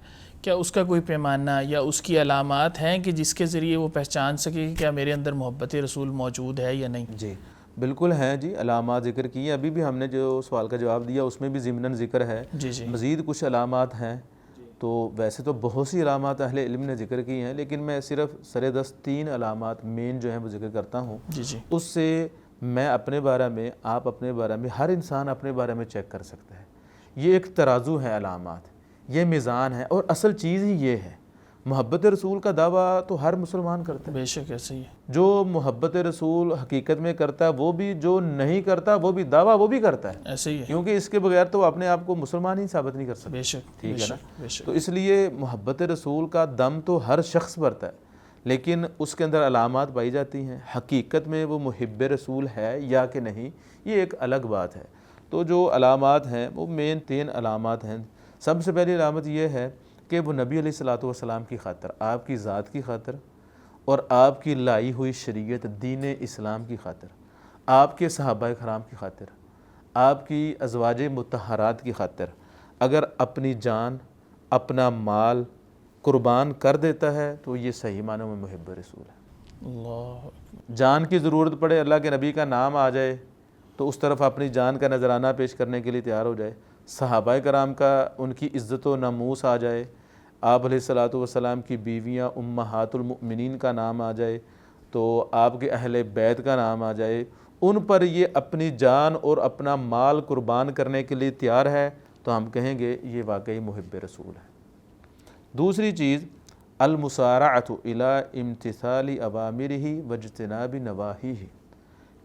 [SPEAKER 1] کیا اس کا کوئی پیمانہ یا اس کی علامات ہیں کہ جس کے ذریعے وہ پہچان سکے کہ کیا میرے اندر محبت رسول موجود ہے یا نہیں؟
[SPEAKER 2] جی بالکل ہیں جی، علامات ذکر کی ہیں، ابھی بھی ہم نے جو سوال کا جواب دیا اس میں بھی ضمناً ذکر ہے،
[SPEAKER 1] جی
[SPEAKER 2] مزید کچھ علامات ہیں۔ تو ویسے تو بہت سی علامات اہل علم نے ذکر کی ہیں، لیکن میں صرف سر دست 3 علامات مین جو ہیں وہ ذکر کرتا ہوں۔
[SPEAKER 1] جی
[SPEAKER 2] اس سے میں اپنے بارے میں، آپ اپنے بارے میں، ہر انسان اپنے بارے میں چیک کر سکتا ہے۔ یہ ایک ترازو ہے علامات، یہ میزان ہے، اور اصل چیز ہی یہ ہے۔ محبت رسول کا دعویٰ تو ہر مسلمان کرتا ہے،
[SPEAKER 1] بے شک ایسے ہی ہے۔
[SPEAKER 2] جو محبت رسول حقیقت میں کرتا ہے وہ بھی، جو نہیں کرتا وہ بھی دعویٰ وہ بھی کرتا ہے،
[SPEAKER 1] ایسے ہی ہے،
[SPEAKER 2] کیونکہ اس کے بغیر تو اپنے آپ کو مسلمان ہی ثابت نہیں کر سکتا۔
[SPEAKER 1] بے شک،
[SPEAKER 2] ٹھیک ہے نا؟
[SPEAKER 1] بے شک۔
[SPEAKER 2] تو اس لیے محبت رسول کا دم تو ہر شخص بھرتا ہے، لیکن اس کے اندر علامات پائی جاتی ہیں، حقیقت میں وہ محب رسول ہے یا کہ نہیں یہ ایک الگ بات ہے۔ تو جو علامات ہیں وہ مین 3 علامات ہیں۔ سب سے پہلی علامت یہ ہے کہ وہ نبی علیہ الصلوۃ والسلام کی خاطر، آپ کی ذات کی خاطر اور آپ کی لائی ہوئی شریعت دین اسلام کی خاطر، آپ کے صحابہ کرام کی خاطر، آپ کی ازواج مطہرات کی خاطر اگر اپنی جان، اپنا مال قربان کر دیتا ہے تو یہ صحیح معنوں میں محب رسول ہے۔
[SPEAKER 1] اللہ،
[SPEAKER 2] جان کی ضرورت پڑے، اللہ کے نبی کا نام آ جائے تو اس طرف اپنی جان کا نذرانہ پیش کرنے کے لیے تیار ہو جائے، صحابہ کرام کا ان کی عزت و ناموس آ جائے، آپ علیہ الصلوۃ والسلام کی بیویاں امہات المؤمنین کا نام آ جائے، تو آپ کے اہل بیت کا نام آ جائے، ان پر یہ اپنی جان اور اپنا مال قربان کرنے کے لیے تیار ہے تو ہم کہیں گے یہ واقعی محب رسول ہے۔ دوسری چیز المسارعۃ الی امتثال اوامرہ واجتناب نواہیہ،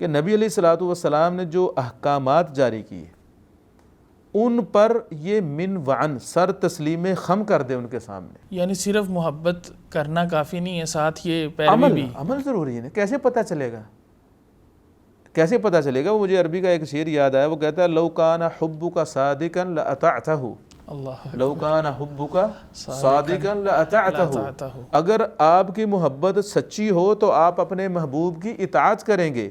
[SPEAKER 2] کہ نبی علیہ الصلوۃ والسلام نے جو احکامات جاری کیے ان پر یہ من وعن سر تسلیم خم کر دے ان کے سامنے۔
[SPEAKER 1] یعنی صرف محبت کرنا کافی نہیں ہے، ساتھ یہ پیروی بھی۔
[SPEAKER 2] عمل ضروری ہے نا۔ کیسے پتہ چلے گا؟ کیسے پتہ چلے گا؟ وہ مجھے عربی کا ایک شعر یاد آیا، وہ کہتا ہے لو کان حبک صادقا لاطعتہ،
[SPEAKER 1] اللہ
[SPEAKER 2] لو کان حبک صادقا لاطعتہ، اگر آپ کی محبت سچی ہو تو آپ اپنے محبوب کی اطاعت کریں گے۔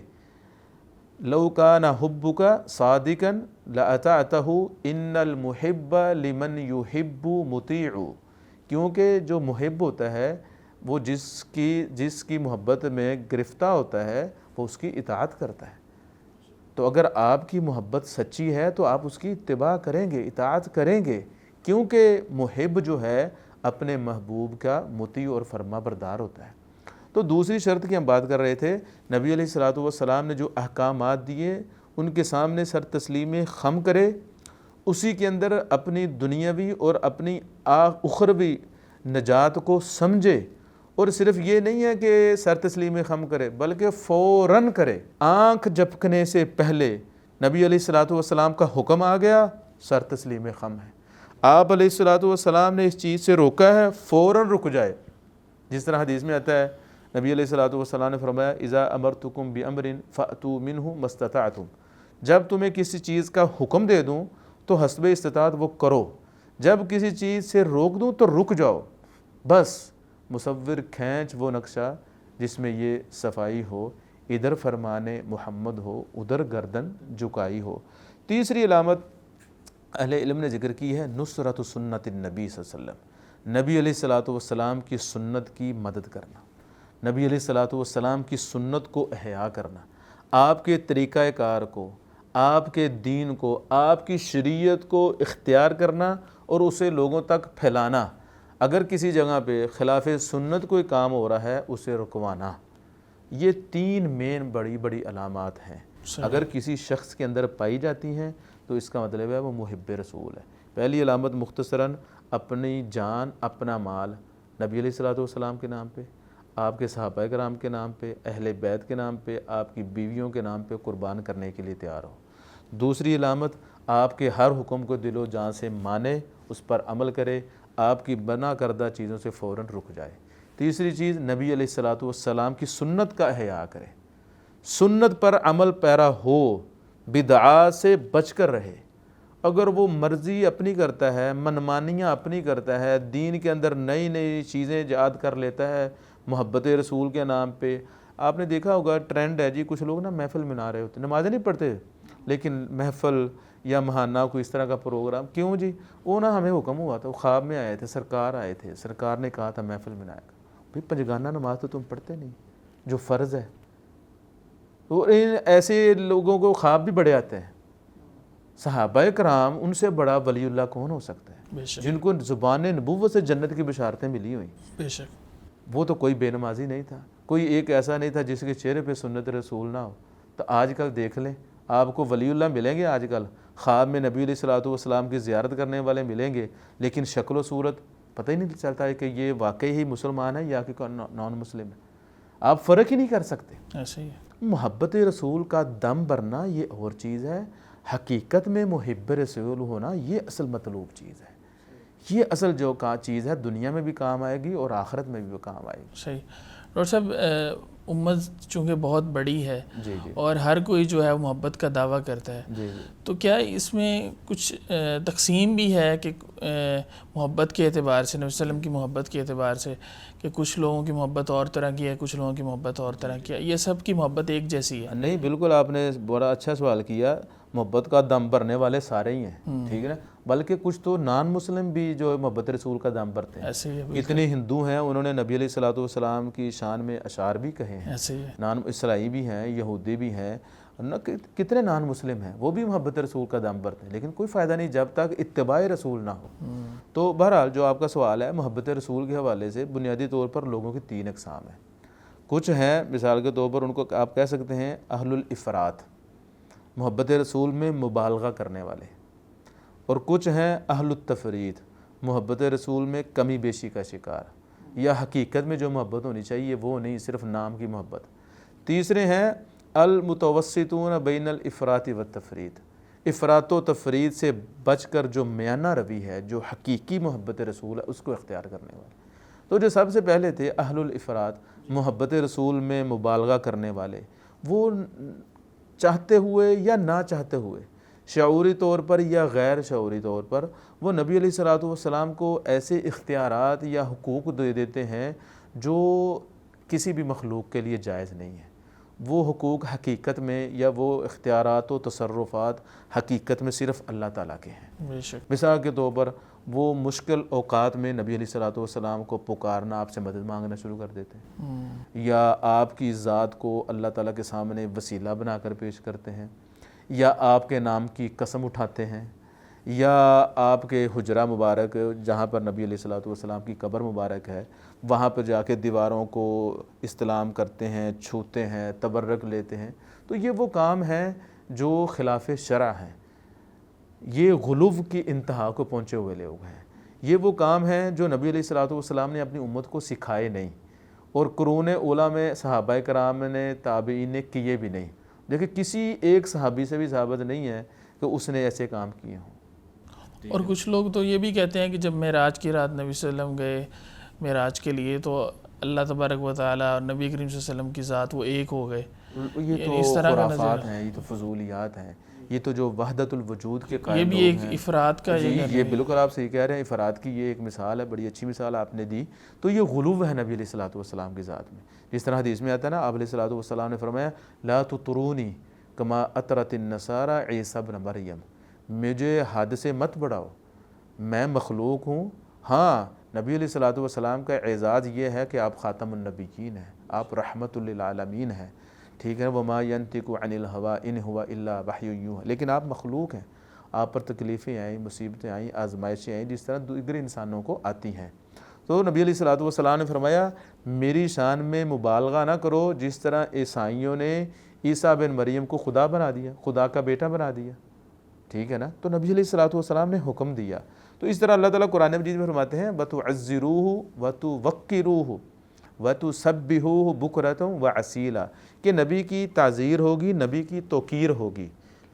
[SPEAKER 2] لو کان حبک صادقا لاطعتہ ان المحب لمن یحب مطیع، کیونکہ جو محب ہوتا ہے وہ جس کی محبت میں گرفتہ ہوتا ہے وہ اس کی اطاعت کرتا ہے۔ تو اگر آپ کی محبت سچی ہے تو آپ اس کی اتباع کریں گے، اطاعت کریں گے، کیونکہ محب جو ہے اپنے محبوب کا مطیع اور فرما بردار ہوتا ہے۔ تو دوسری شرط کی ہم بات کر رہے تھے، نبی علیہ الصلوۃ والسلام نے جو احکامات دیے ان کے سامنے سر تسلیم خم کرے، اسی کے اندر اپنی دنیاوی اور اپنی اخروی نجات کو سمجھے، اور صرف یہ نہیں ہے کہ سر تسلیم خم کرے بلکہ فوراً کرے۔ آنکھ جھپکنے سے پہلے نبی علیہ الصلوۃ والسلام کا حکم آ گیا، سر تسلیم خم ہے۔ آپ علیہ الصلوۃ والسلام نے اس چیز سے روکا ہے، فوراً رک جائے۔ جس طرح حدیث میں آتا ہے، نبی علیہ الصلوۃ والسلام نے فرمایا اذا امرتکم بامر فاتوا منہ ما استطعتم، جب تمہیں کسی چیز کا حکم دے دوں تو حسب استطاعت وہ کرو، جب کسی چیز سے روک دوں تو رک جاؤ، بس مصور کھینچ وہ نقشہ جس میں یہ صفائی ہو، ادھر فرمان محمد ہو ادھر گردن جھکائی ہو۔ تیسری علامت اہل علم نے ذکر کی ہے نصرت سنت النبی صلی اللہ علیہ وسلم، نبی علیہ الصلوۃ والسلام کی سنت کی مدد کرنا، نبی علیہ الصلوۃ والسلام کی سنت کو احیا کرنا، آپ کے طریقہ کار کو، آپ کے دین کو، آپ کی شریعت کو اختیار کرنا اور اسے لوگوں تک پھیلانا۔ اگر کسی جگہ پہ خلاف سنت کوئی کام ہو رہا ہے اسے رکوانا، یہ تین مین بڑی بڑی علامات ہیں۔ اگر کسی شخص کے اندر پائی جاتی ہیں تو اس کا مطلب ہے وہ محب رسول ہے۔ پہلی علامت مختصراً اپنی جان اپنا مال نبی علیہ الصلوۃ والسلام کے نام پہ، آپ کے صحابہ کرام کے نام پہ، اہل بیت کے نام پہ، آپ کی بیویوں کے نام پہ قربان کرنے کے لیے تیار ہو۔ دوسری علامت آپ کے ہر حکم کو دل و جان سے مانے، اس پر عمل کرے، آپ کی منع کردہ چیزوں سے فوراً رک جائے۔ تیسری چیز نبی علیہ الصلوۃ والسلام کی سنت کا احیا کرے، سنت پر عمل پیرا ہو، بدعات سے بچ کر رہے۔ اگر وہ مرضی اپنی کرتا ہے، منمانیاں اپنی کرتا ہے، دین کے اندر نئی نئی چیزیں ایجاد کر لیتا ہے محبت رسول کے نام پہ، آپ نے دیکھا ہوگا ٹرینڈ ہے جی، کچھ لوگ نا محفل منا رہے ہوتے، نمازیں نہیں پڑھتے لیکن محفل یا ماہانہ کوئی اس طرح کا پروگرام، کیوں جی؟ وہ نا ہمیں حکم ہوا تھا، وہ خواب میں آئے تھے، سرکار آئے تھے، سرکار نے کہا تھا محفل منائے گا۔ بھئی پنجگانہ نماز تو تم پڑھتے نہیں جو فرض ہے۔ تو ایسے لوگوں کو خواب بھی بڑے آتے ہیں۔ صحابہ کرام ان سے بڑا ولی اللہ کون ہو سکتا ہے جن کو زبان نبوت سے جنت کی بشارتیں ملی ہوئی؟
[SPEAKER 1] بے شک
[SPEAKER 2] وہ تو کوئی بے نمازی نہیں تھا، کوئی ایک ایسا نہیں تھا جس کے چہرے پہ سنت رسول نہ ہو۔ تو آج کل دیکھ لیں، آپ کو ولی اللہ ملیں گے آج کل، خواب میں نبی علیہ الصلوۃ والسلام کی زیارت کرنے والے ملیں گے، لیکن شکل و صورت پتہ ہی نہیں چلتا ہے کہ یہ واقعی ہی مسلمان ہے یا کہ نان مسلم ہے، آپ فرق ہی نہیں کر سکتے۔
[SPEAKER 1] ایسے ہی ہے۔
[SPEAKER 2] محبت رسول کا دم بھرنا یہ اور چیز ہے، حقیقت میں محب رسول ہونا یہ اصل مطلوب چیز ہے، یہ اصل جو چیز ہے دنیا میں بھی کام آئے گی اور آخرت میں بھی کام آئے گی۔
[SPEAKER 1] صحیح۔ ڈاکٹر صاحب امت چونکہ بہت بڑی ہے
[SPEAKER 2] جی جی
[SPEAKER 1] اور ہر کوئی جو ہے محبت کا دعویٰ کرتا ہے،
[SPEAKER 2] جی جی
[SPEAKER 1] تو کیا اس میں کچھ تقسیم بھی ہے کہ محبت کے اعتبار سے، نبی صلی اللہ علیہ وسلم کی محبت کے اعتبار سے، کہ کچھ لوگوں کی محبت اور طرح کی ہے، کچھ لوگوں کی محبت اور طرح کی ہے، یہ سب کی محبت ایک جیسی ہے؟
[SPEAKER 2] نہیں، بالکل آپ نے بڑا اچھا سوال کیا۔ محبت کا دم بھرنے والے سارے ہی ہیں، ٹھیک ہے نا، بلکہ کچھ تو نان مسلم بھی جو محبت رسول کا دم بھرتے ہیں۔
[SPEAKER 1] ایسے ہی ہے،
[SPEAKER 2] اتنے ہندو ہیں انہوں نے نبی علیہ الصلوۃ والسلام کی شان میں اشعار بھی کہے ہیں،
[SPEAKER 1] ایسے ہی ہے۔
[SPEAKER 2] نان اسرائیلی بھی ہیں، یہودی بھی ہیں، کتنے نان مسلم ہیں، وہ بھی محبت رسول کا دم بھرتے ہیں، لیکن کوئی فائدہ نہیں جب تک اتباع رسول نہ ہو۔ تو بہرحال جو آپ کا سوال ہے محبت رسول کے حوالے سے، بنیادی طور پر لوگوں کی تین اقسام ہیں۔ کچھ ہیں مثال کے طور پر ان کو آپ کہہ سکتے ہیں اہل الافراط، محبت رسول میں مبالغہ کرنے والے، اور کچھ ہیں اہل التفرید، محبت رسول میں کمی بیشی کا شکار، یا حقیقت میں جو محبت ہونی چاہیے وہ نہیں، صرف نام کی محبت۔ تیسرے ہیں المتوسطون بین الافراط والتفرید، افراط و تفرید سے بچ کر جو میانہ روی ہے، جو حقیقی محبت رسول ہے، اس کو اختیار کرنے والے۔ تو جو سب سے پہلے تھے اہل الافراط، محبت رسول میں مبالغہ کرنے والے، وہ چاہتے ہوئے یا نہ چاہتے ہوئے، شعوری طور پر یا غیر شعوری طور پر، وہ نبی علیہ الصلوۃ والسلام کو ایسے اختیارات یا حقوق دے دیتے ہیں جو کسی بھی مخلوق کے لیے جائز نہیں ہے۔ وہ حقوق حقیقت میں یا وہ اختیارات و تصرفات حقیقت میں صرف اللہ تعالیٰ کے ہیں۔
[SPEAKER 1] بے شک۔
[SPEAKER 2] مثال کے طور پر وہ مشکل اوقات میں نبی علیہ الصلوۃ والسلام کو پکارنا، آپ سے مدد مانگنا شروع کر دیتے ہیں، یا آپ کی ذات کو اللہ تعالیٰ کے سامنے وسیلہ بنا کر پیش کرتے ہیں، یا آپ کے نام کی قسم اٹھاتے ہیں، یا آپ کے حجرہ مبارک جہاں پر نبی علیہ الصلوۃ والسلام کی قبر مبارک ہے، وہاں پر جا کے دیواروں کو استلام کرتے ہیں، چھوتے ہیں، تبرک لیتے ہیں۔ تو یہ وہ کام ہیں جو خلاف شرع ہیں، یہ غلو کی انتہا کو پہنچے ہوئے لوگ ہیں۔ یہ وہ کام ہیں جو نبی علیہ الصلوۃ والسلام نے اپنی امت کو سکھائے نہیں، اور قرون اولیٰ میں صحابہ کرام نے، تابعین نے کیے بھی نہیں۔ دیکھیں کسی ایک صحابی سے بھی ثابت نہیں ہے کہ اس نے ایسے کام کیے ہوں۔
[SPEAKER 1] اور کچھ لوگ تو یہ بھی کہتے ہیں کہ جب معراج کی رات نبی صلی اللہ علیہ وسلم گئے معراج کے لیے تو اللہ تبارک و تعالیٰ اور نبی کریم صلی اللہ علیہ وسلم کی ذات وہ ایک ہو گئے۔
[SPEAKER 2] یہ تو
[SPEAKER 1] اس طرح کا
[SPEAKER 2] خرافات ہیں، یہ تو فضولیات ہیں، یہ تو جو وحدت الوجود کے قائل
[SPEAKER 1] یہ بھی
[SPEAKER 2] لوگ
[SPEAKER 1] ایک
[SPEAKER 2] ہیں۔
[SPEAKER 1] افراد کا
[SPEAKER 2] یہ بالکل آپ صحیح کہہ رہے ہیں، افراد کی یہ ایک مثال ہے، بڑی اچھی مثال آپ نے دی۔ تو یہ غلو ہے نبی علیہ الصلوۃ والسلام کی ذات میں، جس طرح حدیث میں آتا ہے نا، آپ علیہ الصلوۃ والسلام نے فرمایا لا تطرونی کما اطرت النصارى عیسی ابن مریم، مجھے حد سے مت بڑھاؤ، میں مخلوق ہوں۔ ہاں نبی علیہ الصلوۃ والسلام کا اعزاز یہ ہے کہ آپ خاتم النبیین ہیں، آپ رحمت للعالمین ہیں، ٹھیک ہے، وما ینطق عن الہویٰ ان ہوا الا وحی یوحیٰ، لیکن آپ مخلوق ہیں، آپ پر تکلیفیں آئیں، مصیبتیں آئیں، آزمائشیں آئیں، جس طرح دیگر انسانوں کو آتی ہیں۔ تو نبی علیہ الصلوۃ والسلام نے فرمایا میری شان میں مبالغہ نہ کرو، جس طرح عیسائیوں نے عیسیٰ بن مریم کو خدا بنا دیا، خدا کا بیٹا بنا دیا، ٹھیک ہے نا۔ تو نبی علیہ الصلوۃ والسلام نے حکم دیا۔ تو اس طرح اللہ تعالیٰ قرآن مجید میں فرماتے ہیں وَتُعَزِّرُوهُ وَتُوَقِّرُوهُ وَتُسَبِّحُوهُ بُكْرَةً وَأَصِيلًا، کہ نبی کی تعزیر ہوگی، نبی کی توقیر ہوگی،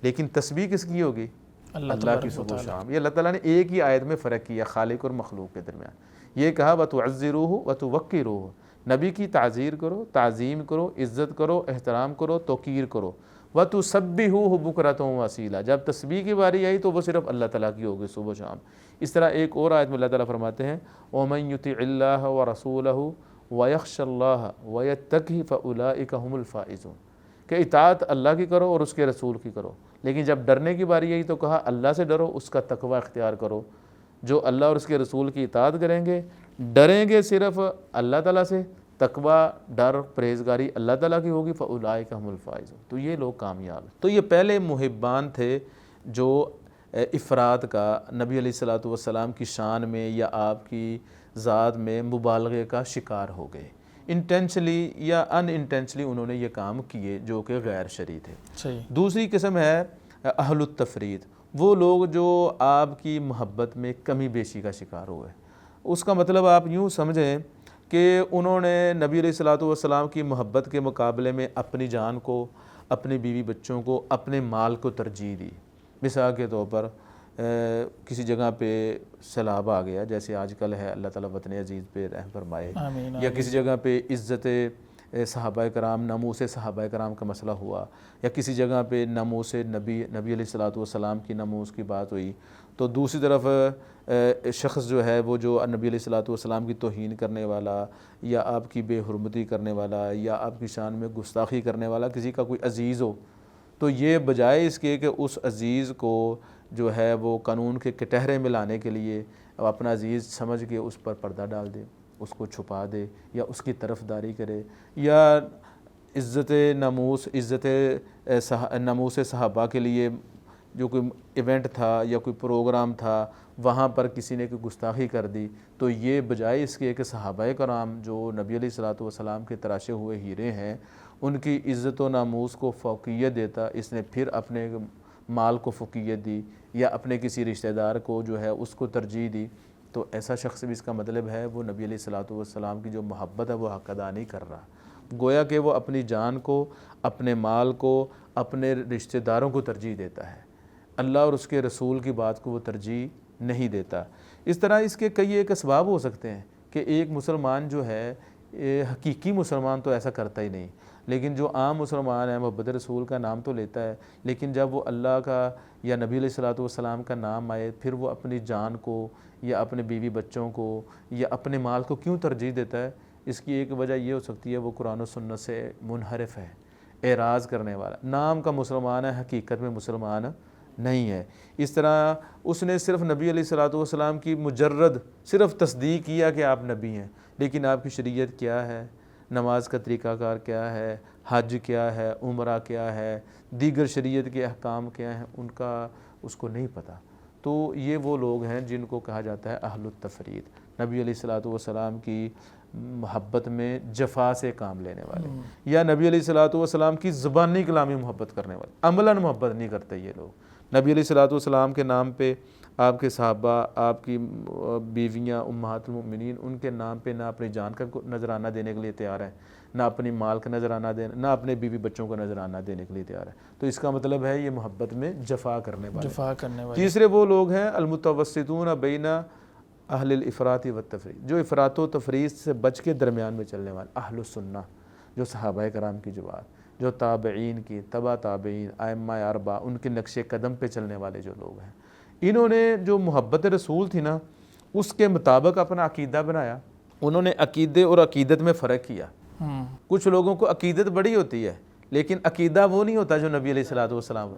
[SPEAKER 2] لیکن تسبیح کس کی ہوگی؟ اللہ کی صبح و شام۔ یہ اللہ تعالیٰ نے ایک ہی آیت میں فرق کیا خالق اور مخلوق کے درمیان، یہ کہا وَتُعَزِّرُوهُ وَتُوَقِّرُوهُ، نبی کی تعزیر کرو، تعظیم کرو، عزت کرو، احترام کرو، توقیر کرو۔ وَتُسَبِّحُوهُ بُكْرَةً وَأَصِيلًا، جب تسبیح کی باری آئی تو وہ صرف اللہ تعالیٰ کی ہوگی صبح و شام۔ اس طرح ایک اور آیت میں اللہ تعالیٰ فرماتے ہیں وَمَن يُطِعِ اللَّهَ وَرَسُولَهُ وَيَخْشَ اللَّهَ وَيَتَّقْهِ فَأُولَٰئِكَ هُمُ الْفَائِزُونَ، کہ اطاعت اللہ کی کرو اور اس کے رسول کی کرو، لیکن جب ڈرنے کی باری آئی تو کہا اللہ سے ڈرو، اس کا تقوی اختیار کرو۔ جو اللہ اور اس کے رسول کی اطاعت کریں گے، ڈریں گے صرف اللہ تعالیٰ سے، تقوی، ڈر، پرہیزگاری اللہ تعالیٰ کی ہوگی، فَأُولَٰئِكَ هُمُ الْفَائِزُونَ، تو یہ لوگ کامیاب ہیں۔ تو یہ پہلے محبان تھے جو افراد کا نبی علیہ الصلوۃ والسلام کی شان میں یا آپ کی ذات میں مبالغے کا شکار ہو گئے، انٹینشنلی یا ان انٹینشنلی انہوں نے یہ کام کیے جو کہ غیر شرعی تھے۔
[SPEAKER 1] صحیح۔
[SPEAKER 2] دوسری قسم ہے اہل التفرید، وہ لوگ جو آپ کی محبت میں کمی بیشی کا شکار ہوئے۔ اس کا مطلب آپ یوں سمجھیں کہ انہوں نے نبی علیہ الصلوۃ والسلام کی محبت کے مقابلے میں اپنی جان کو، اپنے بیوی بچوں کو، اپنے مال کو ترجیح دی۔ مثال کے طور پر کسی جگہ پہ سیلاب آ گیا، جیسے آج کل ہے، اللہ تعالیٰ وطن عزیز پہ رحم فرمائے، یا کسی جگہ پہ عزت صحابہ کرام، ناموس صحابہ کرام کا مسئلہ ہوا، یا کسی جگہ پہ ناموس نبی علیہ الصلوۃ والسلام کی ناموس کی بات ہوئی، تو دوسری طرف شخص جو ہے وہ جو نبی علیہ الصلوۃ والسلام کی توہین کرنے والا، یا آپ کی بے حرمتی کرنے والا، یا آپ کی شان میں گستاخی کرنے والا کسی کا کوئی عزیز ہو، تو یہ بجائے اس کے کہ اس عزیز کو جو ہے وہ قانون کے کٹہرے میں لانے کے لیے اپنا عزیز سمجھ کے اس پر پردہ ڈال دے، اس کو چھپا دے، یا اس کی طرفداری کرے، یا عزت ناموس صحابہ کے لیے جو کوئی ایونٹ تھا یا کوئی پروگرام تھا وہاں پر کسی نے کوئی گستاخی کر دی، تو یہ بجائے اس کے کہ صحابہ کرام جو نبی علیہ الصلوۃ والسلام کے تراشے ہوئے ہیرے ہیں ان کی عزت و ناموس کو فوقیت دیتا، اس نے پھر اپنے مال کو فوقیت دی یا اپنے کسی رشتہ دار کو جو ہے اس کو ترجیح دی، تو ایسا شخص بھی اس کا مطلب ہے وہ نبی علیہ الصلوۃ والسلام کی جو محبت ہے وہ حق ادا نہیں کر رہا، گویا کہ وہ اپنی جان کو، اپنے مال کو، اپنے رشتہ داروں کو ترجیح دیتا ہے، اللہ اور اس کے رسول کی بات کو وہ ترجیح نہیں دیتا۔ اس طرح اس کے کئی ایک اسباب ہو سکتے ہیں کہ ایک مسلمان جو ہے حقیقی مسلمان تو ایسا کرتا ہی نہیں، لیکن جو عام مسلمان ہے محبت رسول کا نام تو لیتا ہے، لیکن جب وہ اللہ کا یا نبی علیہ الصلوۃ والسلام کا نام آئے پھر وہ اپنی جان کو یا اپنے بیوی بچوں کو یا اپنے مال کو کیوں ترجیح دیتا ہے؟ اس کی ایک وجہ یہ ہو سکتی ہے وہ قرآن و سنت سے منحرف ہے، اعراض کرنے والا، نام کا مسلمان ہے حقیقت میں مسلمان نہیں ہے۔ اس طرح اس نے صرف نبی علیہ الصلوۃ والسلام کی مجرد صرف تصدیق کیا کہ آپ نبی ہیں، لیکن آپ کی شریعت کیا ہے، نماز کا طریقہ کار کیا ہے، حج کیا ہے، عمرہ کیا ہے، دیگر شریعت کے احکام کیا ہیں، ان کا اس کو نہیں پتہ۔ تو یہ وہ لوگ ہیں جن کو کہا جاتا ہے اہل التفرید، نبی علیہ الصلوۃ والسلام کی محبت میں جفا سے کام لینے والے، یا نبی علیہ الصلوۃ والسلام کی زبانی کلامی محبت کرنے والے، عملاً محبت نہیں کرتے یہ لوگ۔ نبی علیہ الصلوۃ والسلام کے نام پہ آپ کے صحابہ، آپ کی بیویاں امہات المؤمنین، ان کے نام پہ نہ اپنی جان کا نذرانہ دینے کے لیے تیار ہیں، نہ اپنی مال کا نذرانہ دینے، نہ اپنے بیوی بچوں کا نذرانہ دینے کے لیے تیار ہے، تو اس کا مطلب ہے یہ محبت میں جفا کرنے والے۔ تیسرے وہ لوگ ہیں المتوسطون بین اہل الافراط والتفرید، جو افراط و تفریط سے بچ کے درمیان میں چلنے والے، اہل السنہ، جو صحابہ کرام کی جماعت، جو تابعین کی، تبع تابعین، ائمہ اربعہ، ان کے نقش قدم پہ چلنے والے جو لوگ ہیں، انہوں نے جو محبت رسول تھی نا اس کے مطابق اپنا عقیدہ بنایا، انہوں نے عقیدے اور عقیدت میں فرق کیا۔ کچھ لوگوں کو عقیدت بڑی ہوتی ہے لیکن عقیدہ وہ نہیں ہوتا جو نبی علیہ الصلوۃ والسلام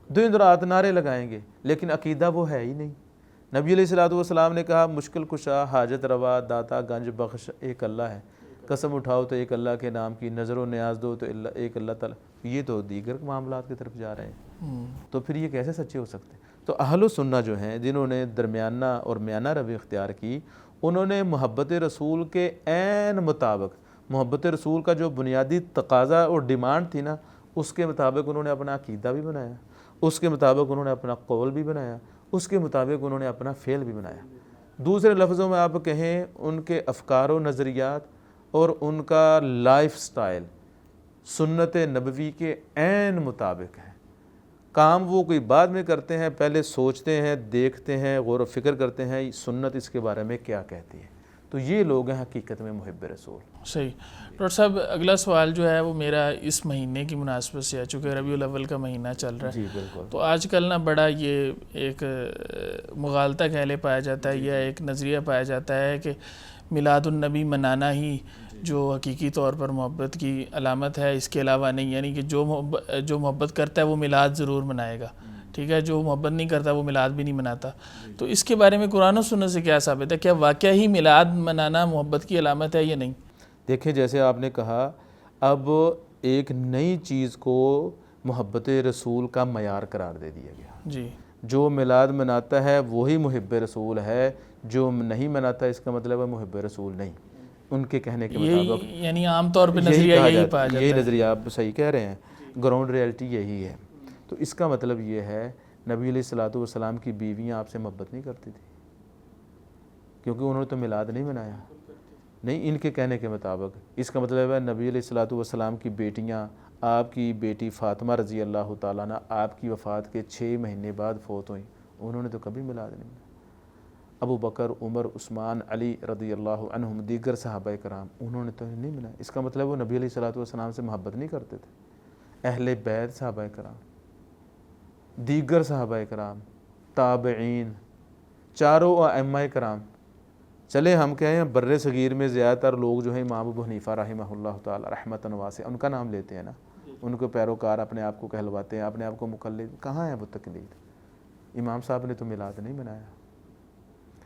[SPEAKER 2] دن رات نعرے لگائیں گے لیکن عقیدہ وہ ہے ہی نہیں۔ نبی علیہ الصلوۃ والسلام نے کہا مشکل کشا، حاجت روا، داتا، گنج بخش ایک اللہ ہے، قسم اٹھاؤ تو ایک اللہ کے نام کی، نظر و نیاز دو تو ایک اللہ تعالیٰ، یہ تو دیگر معاملات کی طرف جا رہے ہیں، تو پھر یہ کیسے سچے ہو سکتے ہیں؟ تو اہل السنہ جو ہیں جنہوں نے درمیانہ اور میانہ روی اختیار کی، انہوں نے محبت رسول کے عین مطابق، محبت رسول کا جو بنیادی تقاضا اور ڈیمانڈ تھی نا اس کے مطابق انہوں نے اپنا عقیدہ بھی بنایا، اس کے مطابق انہوں نے اپنا قول بھی بنایا، اس کے مطابق انہوں نے اپنا فعل بھی بنایا۔ دوسرے لفظوں میں آپ کہیں ان کے افکار و نظریات اور ان کا لائف سٹائل سنت نبوی کے عین مطابق ہے۔ کام وہ کوئی بعد میں کرتے ہیں، پہلے سوچتے ہیں، دیکھتے ہیں، غور و فکر کرتے ہیں سنت اس کے بارے میں کیا کہتی ہے، تو یہ لوگ ہیں حقیقت میں محب رسول۔
[SPEAKER 1] صحیح۔ ڈاکٹر صاحب اگلا سوال جو ہے وہ میرا اس مہینے کی مناسبت سے ہے، چونکہ ربیع الاول کا مہینہ چل رہا ہے،
[SPEAKER 2] جی بالکل،
[SPEAKER 1] تو آج کل نا بڑا یہ ایک مغالطہ کہہ لے پایا جاتا ہے یا ایک نظریہ پایا جاتا ہے کہ میلاد النبی منانا ہی جو حقیقی طور پر محبت کی علامت ہے، اس کے علاوہ نہیں، یعنی کہ جو محبت کرتا ہے وہ میلاد ضرور منائے گا، ٹھیک ہے، جو محبت نہیں کرتا وہ میلاد بھی نہیں مناتا۔ تو اس کے بارے میں قرآن و سنت سے کیا ثابت ہے؟ کیا واقعہ ہی میلاد منانا محبت کی علامت ہے یا نہیں؟
[SPEAKER 2] دیکھیں جیسے آپ نے کہا، اب ایک نئی چیز کو محبت رسول کا معیار قرار دے دیا گیا،
[SPEAKER 1] جی،
[SPEAKER 2] جو میلاد مناتا ہے وہی محب رسول ہے، جو نہیں مناتا اس کا مطلب ہے محب رسول نہیں، ان کے کہنے کے مطابق،
[SPEAKER 1] یعنی عام طور پہ نظریہ یہی پایا جاتا ہے۔
[SPEAKER 2] یہی نظریہ آپ صحیح کہہ رہے ہیں، گراؤنڈ ریئلٹی یہی ہے۔ تو اس کا مطلب یہ ہے نبی علیہ الصلوۃ والسلام کی بیویاں آپ سے محبت نہیں کرتی تھی کیونکہ انہوں نے تو میلاد نہیں منایا، نہیں، ان کے کہنے کے مطابق۔ اس کا مطلب ہے نبی علیہ الصلوۃ والسلام کی بیٹیاں، آپ کی بیٹی فاطمہ رضی اللہ تعالیٰ عنہ آپ کی وفات کے 6 مہینے بعد فوت ہوئیں، انہوں نے تو کبھی میلاد نہیں منایا۔ ابو بکر، عمر، عثمان، علی رضی اللہ عنہم، دیگر صحابہ کرام، انہوں نے تو نہیں منایا۔ اس کا مطلب وہ نبی علیہ الصلوۃ والسلام سے محبت نہیں کرتے تھے۔ اہل بیت صحابہ کرام، دیگر صحابہ کرام، تابعین، چاروں ائمہ کرام، چلے ہم کہیں بر صغیر میں زیادہ تر لوگ جو ہیں امام ابو حنیفہ رحمہ اللہ تعالی رحمۃ واسعہ ان کا نام لیتے ہیں نا، ان کو پیروکار اپنے آپ کو کہلواتے ہیں، اپنے آپ کو مقلد، کہاں ہے وہ تقلید؟ امام صاحب نے تو میلاد نہیں منایا،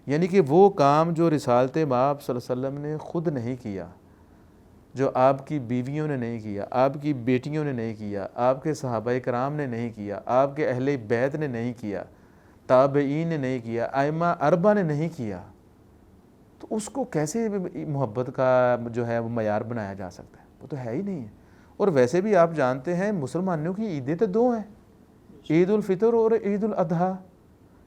[SPEAKER 2] یعنی کہ وہ کام جو رسالت مآب صلی اللہ علیہ وسلم نے خود نہیں کیا، جو آپ کی بیویوں نے نہیں کیا، آپ کی بیٹیوں نے نہیں کیا، آپ کے صحابہ کرام نے نہیں کیا، آپ کے اہل بیت نے نہیں کیا، تابعین نے نہیں کیا، ائمہ اربعہ نے نہیں کیا، تو اس کو کیسے محبت کا جو ہے وہ معیار بنایا جا سکتا ہے؟ وہ تو ہے ہی نہیں ہے۔ اور ویسے بھی آپ جانتے ہیں مسلمانوں کی عیدیں تو دو ہیں، عید الفطر اور عید الاضحیٰ،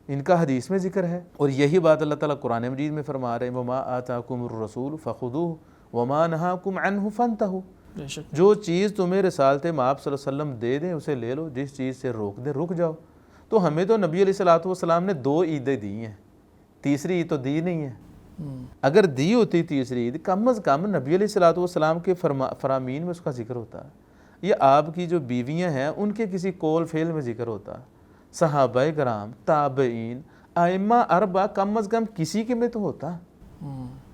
[SPEAKER 2] ان کا حدیث میں ذکر ہے، اور یہی بات اللہ تعالیٰ قرآن مجید میں فرما رہے ہیں وَمَا آتَاكُمُ الرَّسُولُ فَخُذُوهُ وَمَا نَهَاكُمْ عَنْهُ فَانْتَهُوا،
[SPEAKER 1] بے شک
[SPEAKER 2] جو چیز تمہیں رسالت مآب صلی اللہ علیہ وسلم دے دیں اسے لے لو، جس چیز سے روک دیں رک جاؤ۔ تو ہمیں تو نبی علیہ السلام نے 2 عیدیں دی ہیں، تیسری عید تو دی نہیں ہے۔ اگر دی ہوتی تیسری عید، کم از کم نبی علیہ السلام کے فرامین میں اس کا ذکر ہوتا، یہ آپ کی جو بیویاں ہیں ان کے کسی قول فعل میں ذکر ہوتا، صحابہ کرام، تابعین، ائمہ اربعہ، کم از کم کسی کے میں تو ہوتا۔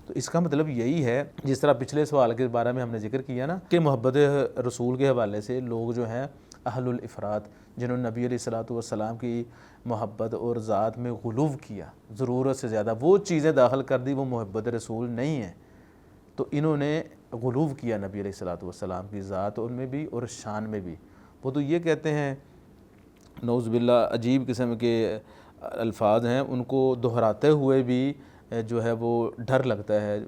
[SPEAKER 2] تو اس کا مطلب یہی ہے، جس طرح پچھلے سوال کے بارے میں ہم نے ذکر کیا نا کہ محبت رسول کے حوالے سے لوگ جو ہیں اہل الافراد، جنہوں نے نبی علیہ السلام کی محبت اور ذات میں غلو کیا، ضرورت سے زیادہ وہ چیزیں داخل کر دی، وہ محبت رسول نہیں ہیں، تو انہوں نے غلو کیا نبی علیہ السلام کی ذات ان میں بھی اور شان میں بھی۔ وہ تو یہ کہتے ہیں، نعوذ باللہ عجیب قسم کے الفاظ ہیں، ان کو دہراتے ہوئے بھی جو ہے وہ ڈر لگتا ہے،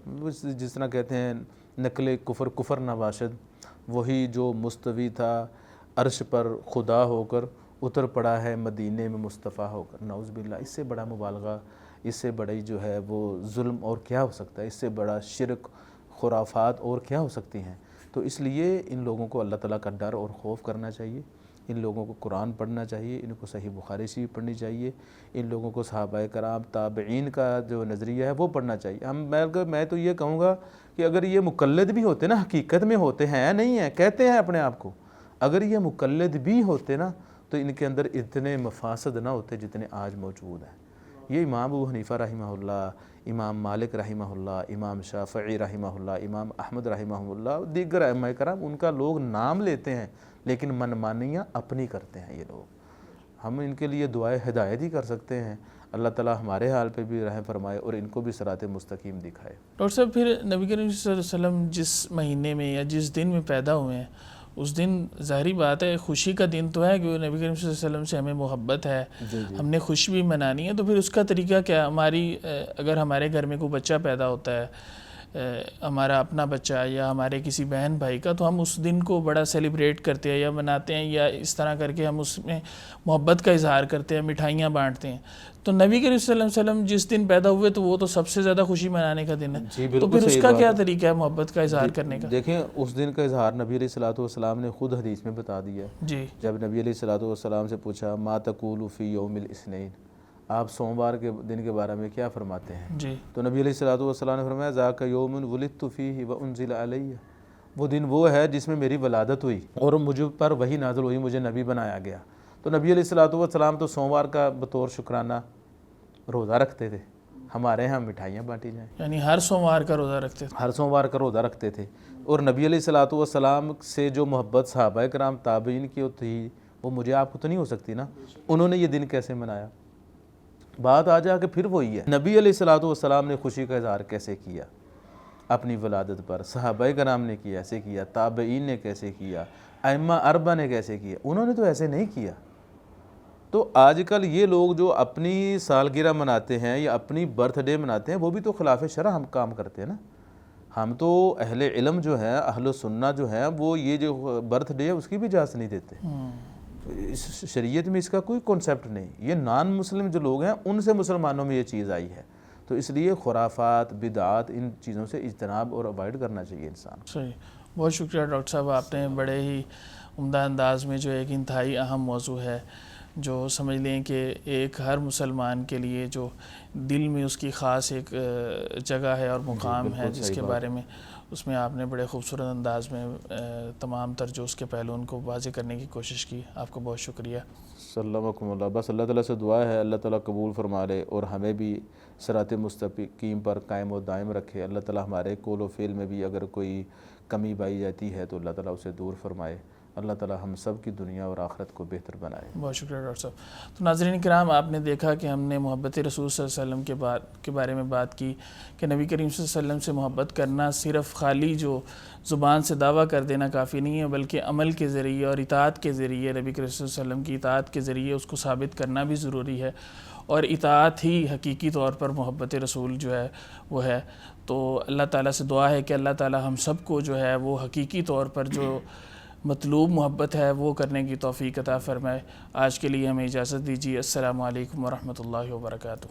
[SPEAKER 2] جس طرح کہتے ہیں نقل کفر کفر نہ باشد، وہی جو مستوی تھا عرش پر خدا ہو کر، اتر پڑا ہے مدینے میں مصطفیٰ ہو کر۔ نعوذ باللہ، اس سے بڑا مبالغہ، اس سے بڑی جو ہے وہ ظلم اور کیا ہو سکتا ہے؟ اس سے بڑا شرک، خرافات اور کیا ہو سکتی ہیں؟ تو اس لیے ان لوگوں کو اللہ تعالیٰ کا ڈر اور خوف کرنا چاہیے، ان لوگوں کو قرآن پڑھنا چاہیے، ان کو صحیح بخاری شریف پڑھنی چاہیے، ان لوگوں کو صحابہ کرام تابعین کا جو نظریہ ہے وہ پڑھنا چاہیے۔ میں تو یہ کہوں گا کہ اگر یہ مقلد بھی ہوتے نا، حقیقت میں ہوتے ہیں نہیں ہیں، کہتے ہیں اپنے آپ کو، اگر یہ مقلد بھی ہوتے نا تو ان کے اندر اتنے مفاسد نہ ہوتے جتنے آج موجود ہیں۔ یہ امام ابو حنیفہ رحمہ اللہ، امام مالک رحمہ اللہ، امام شافعی رحمہ اللہ، امام احمد رحمہ اللہ، دیگر ائمہ کرام، ان کا لوگ نام لیتے ہیں لیکن منمانیاں اپنی کرتے ہیں یہ لوگ۔ ہم ان کے لیے دعائے ہدایت ہی کر سکتے ہیں، اللہ تعالیٰ ہمارے حال پہ بھی رحم فرمائے اور ان کو بھی صراط مستقیم دکھائے۔
[SPEAKER 1] ڈاکٹر صاحب، پھر نبی کریم صلی اللہ علیہ وسلم جس مہینے میں یا جس دن میں پیدا ہوئے ہیں، اس دن ظاہری بات ہے خوشی کا دن تو ہے کہ وہ نبی کریم صلی اللہ علیہ وسلم سے ہمیں محبت ہے، ہم نے خوشی بھی منانی ہے، تو پھر اس کا طریقہ کیا؟ اگر ہمارے گھر میں کوئی بچہ پیدا ہوتا ہے، ہمارا اپنا بچہ یا ہمارے کسی بہن بھائی کا، تو ہم اس دن کو بڑا سیلیبریٹ کرتے ہیں یا مناتے ہیں، یا اس طرح کر کے ہم اس میں محبت کا اظہار کرتے ہیں، مٹھائیاں بانٹتے ہیں۔ تو نبی کریم صلی اللہ علیہ وسلم جس دن پیدا ہوئے تو وہ تو سب سے زیادہ خوشی منانے کا دن ہے، تو پھر اس کا کیا طریقہ ہے محبت کا اظہار کرنے کا؟
[SPEAKER 2] دیکھیں، اس دن کا اظہار نبی علیہ السلام نے خود حدیث میں بتا دیا ہے۔
[SPEAKER 1] جی،
[SPEAKER 2] جب نبی علیہ السلام سے پوچھا ما تقول فی یوم الاثنین، آپ سوموار کے دن کے بارے میں کیا فرماتے ہیں؟
[SPEAKER 1] جی،
[SPEAKER 2] تو نبی علیہ السلام نے فرمایا ذاک یوم ولدت فیہ وانزل علی، وہ دن وہ ہے جس میں میری ولادت ہوئی اور مجھ پر وحی نازل ہوئی، مجھے نبی بنایا گیا۔ تو نبی علیہ السلام تو سوموار کا بطور شکرانہ روزہ رکھتے تھے، ہمارے ہاں مٹھائیاں بانٹی جائیں،
[SPEAKER 1] یعنی ہر سوموار کا روزہ رکھتے تھے۔
[SPEAKER 2] ہر سوموار کا روزہ رکھتے تھے۔ اور نبی علیہ السلام سے جو محبت صحابہ کرام تابعین کی تھی، وہ مجھے آپ کو تو نہیں ہو سکتی نا، انہوں نے یہ دن کیسے منایا؟ بات آ جا کہ پھر وہی ہے، نبی علیہ السلام نے خوشی کا اظہار کیسے کیا اپنی ولادت پر، صحابہ کرام نے کیسے کیا، تابعین نے کیسے کیا، ائمہ اربعہ نے کیسے کیا؟ انہوں نے تو ایسے نہیں کیا۔ تو آج کل یہ لوگ جو اپنی سالگرہ مناتے ہیں یا اپنی برتھ ڈے مناتے ہیں، وہ بھی تو خلاف شرع ہم کام کرتے ہیں نا۔ ہم تو اہل علم جو ہیں، اہل سنہ جو ہیں، وہ یہ جو برتھ ڈے ہے اس کی بھی اجازت نہیں دیتے۔ اس شریعت میں اس کا کوئی کنسیپٹ نہیں، یہ نان مسلم جو لوگ ہیں ان سے مسلمانوں میں یہ چیز آئی ہے، تو اس لیے خرافات، بدعات، ان چیزوں سے اجتناب اور اوائڈ کرنا چاہیے انسان۔
[SPEAKER 1] صحیح، بہت شکریہ ڈاکٹر صاحب، آپ نے بڑے ہی عمدہ انداز میں جو ایک انتہائی اہم موضوع ہے، جو سمجھ لیں کہ ایک ہر مسلمان کے لیے جو دل میں اس کی خاص ایک جگہ ہے اور مقام ہے، جس کے بارے میں اس میں آپ نے بڑے خوبصورت انداز میں تمام تر جو اس کے پہلوؤں کو واضح کرنے کی کوشش کی۔ آپ کو بہت شکریہ۔
[SPEAKER 2] سلامکم اللہ۔ بس اللہ تعالیٰ سے دعا ہے اللہ تعالیٰ قبول فرما لے اور ہمیں بھی صراط مستقیم پر قائم و دائم رکھے۔ اللہ تعالیٰ ہمارے قول و فعل میں بھی اگر کوئی کمی پائی جاتی ہے تو اللہ تعالیٰ اسے دور فرمائے۔ اللہ تعالی ہم سب کی دنیا اور آخرت کو بہتر بنائے۔
[SPEAKER 1] بہت شکریہ ڈاکٹر صاحب۔ تو ناظرین کرام، آپ نے دیکھا کہ ہم نے محبت رسول صلی اللہ علیہ وسلم کے بارے میں بات کی کہ نبی کریم صلی اللہ علیہ وسلم سے محبت کرنا صرف خالی جو زبان سے دعویٰ کر دینا کافی نہیں ہے، بلکہ عمل کے ذریعے اور اطاعت کے ذریعے، نبی کریم صلی اللہ علیہ وسلم کی اطاعت کے ذریعے اس کو ثابت کرنا بھی ضروری ہے، اور اطاعت ہی حقیقی طور پر محبت رسول جو ہے وہ ہے۔ تو اللہ تعالیٰ سے دعا ہے کہ اللہ تعالیٰ ہم سب کو جو ہے وہ حقیقی طور پر جو مطلوب محبت ہے وہ کرنے کی توفیق عطا فرمائے۔ آج کے لیے ہمیں اجازت دیجیے۔ السلام علیکم ورحمۃ اللہ وبرکاتہ۔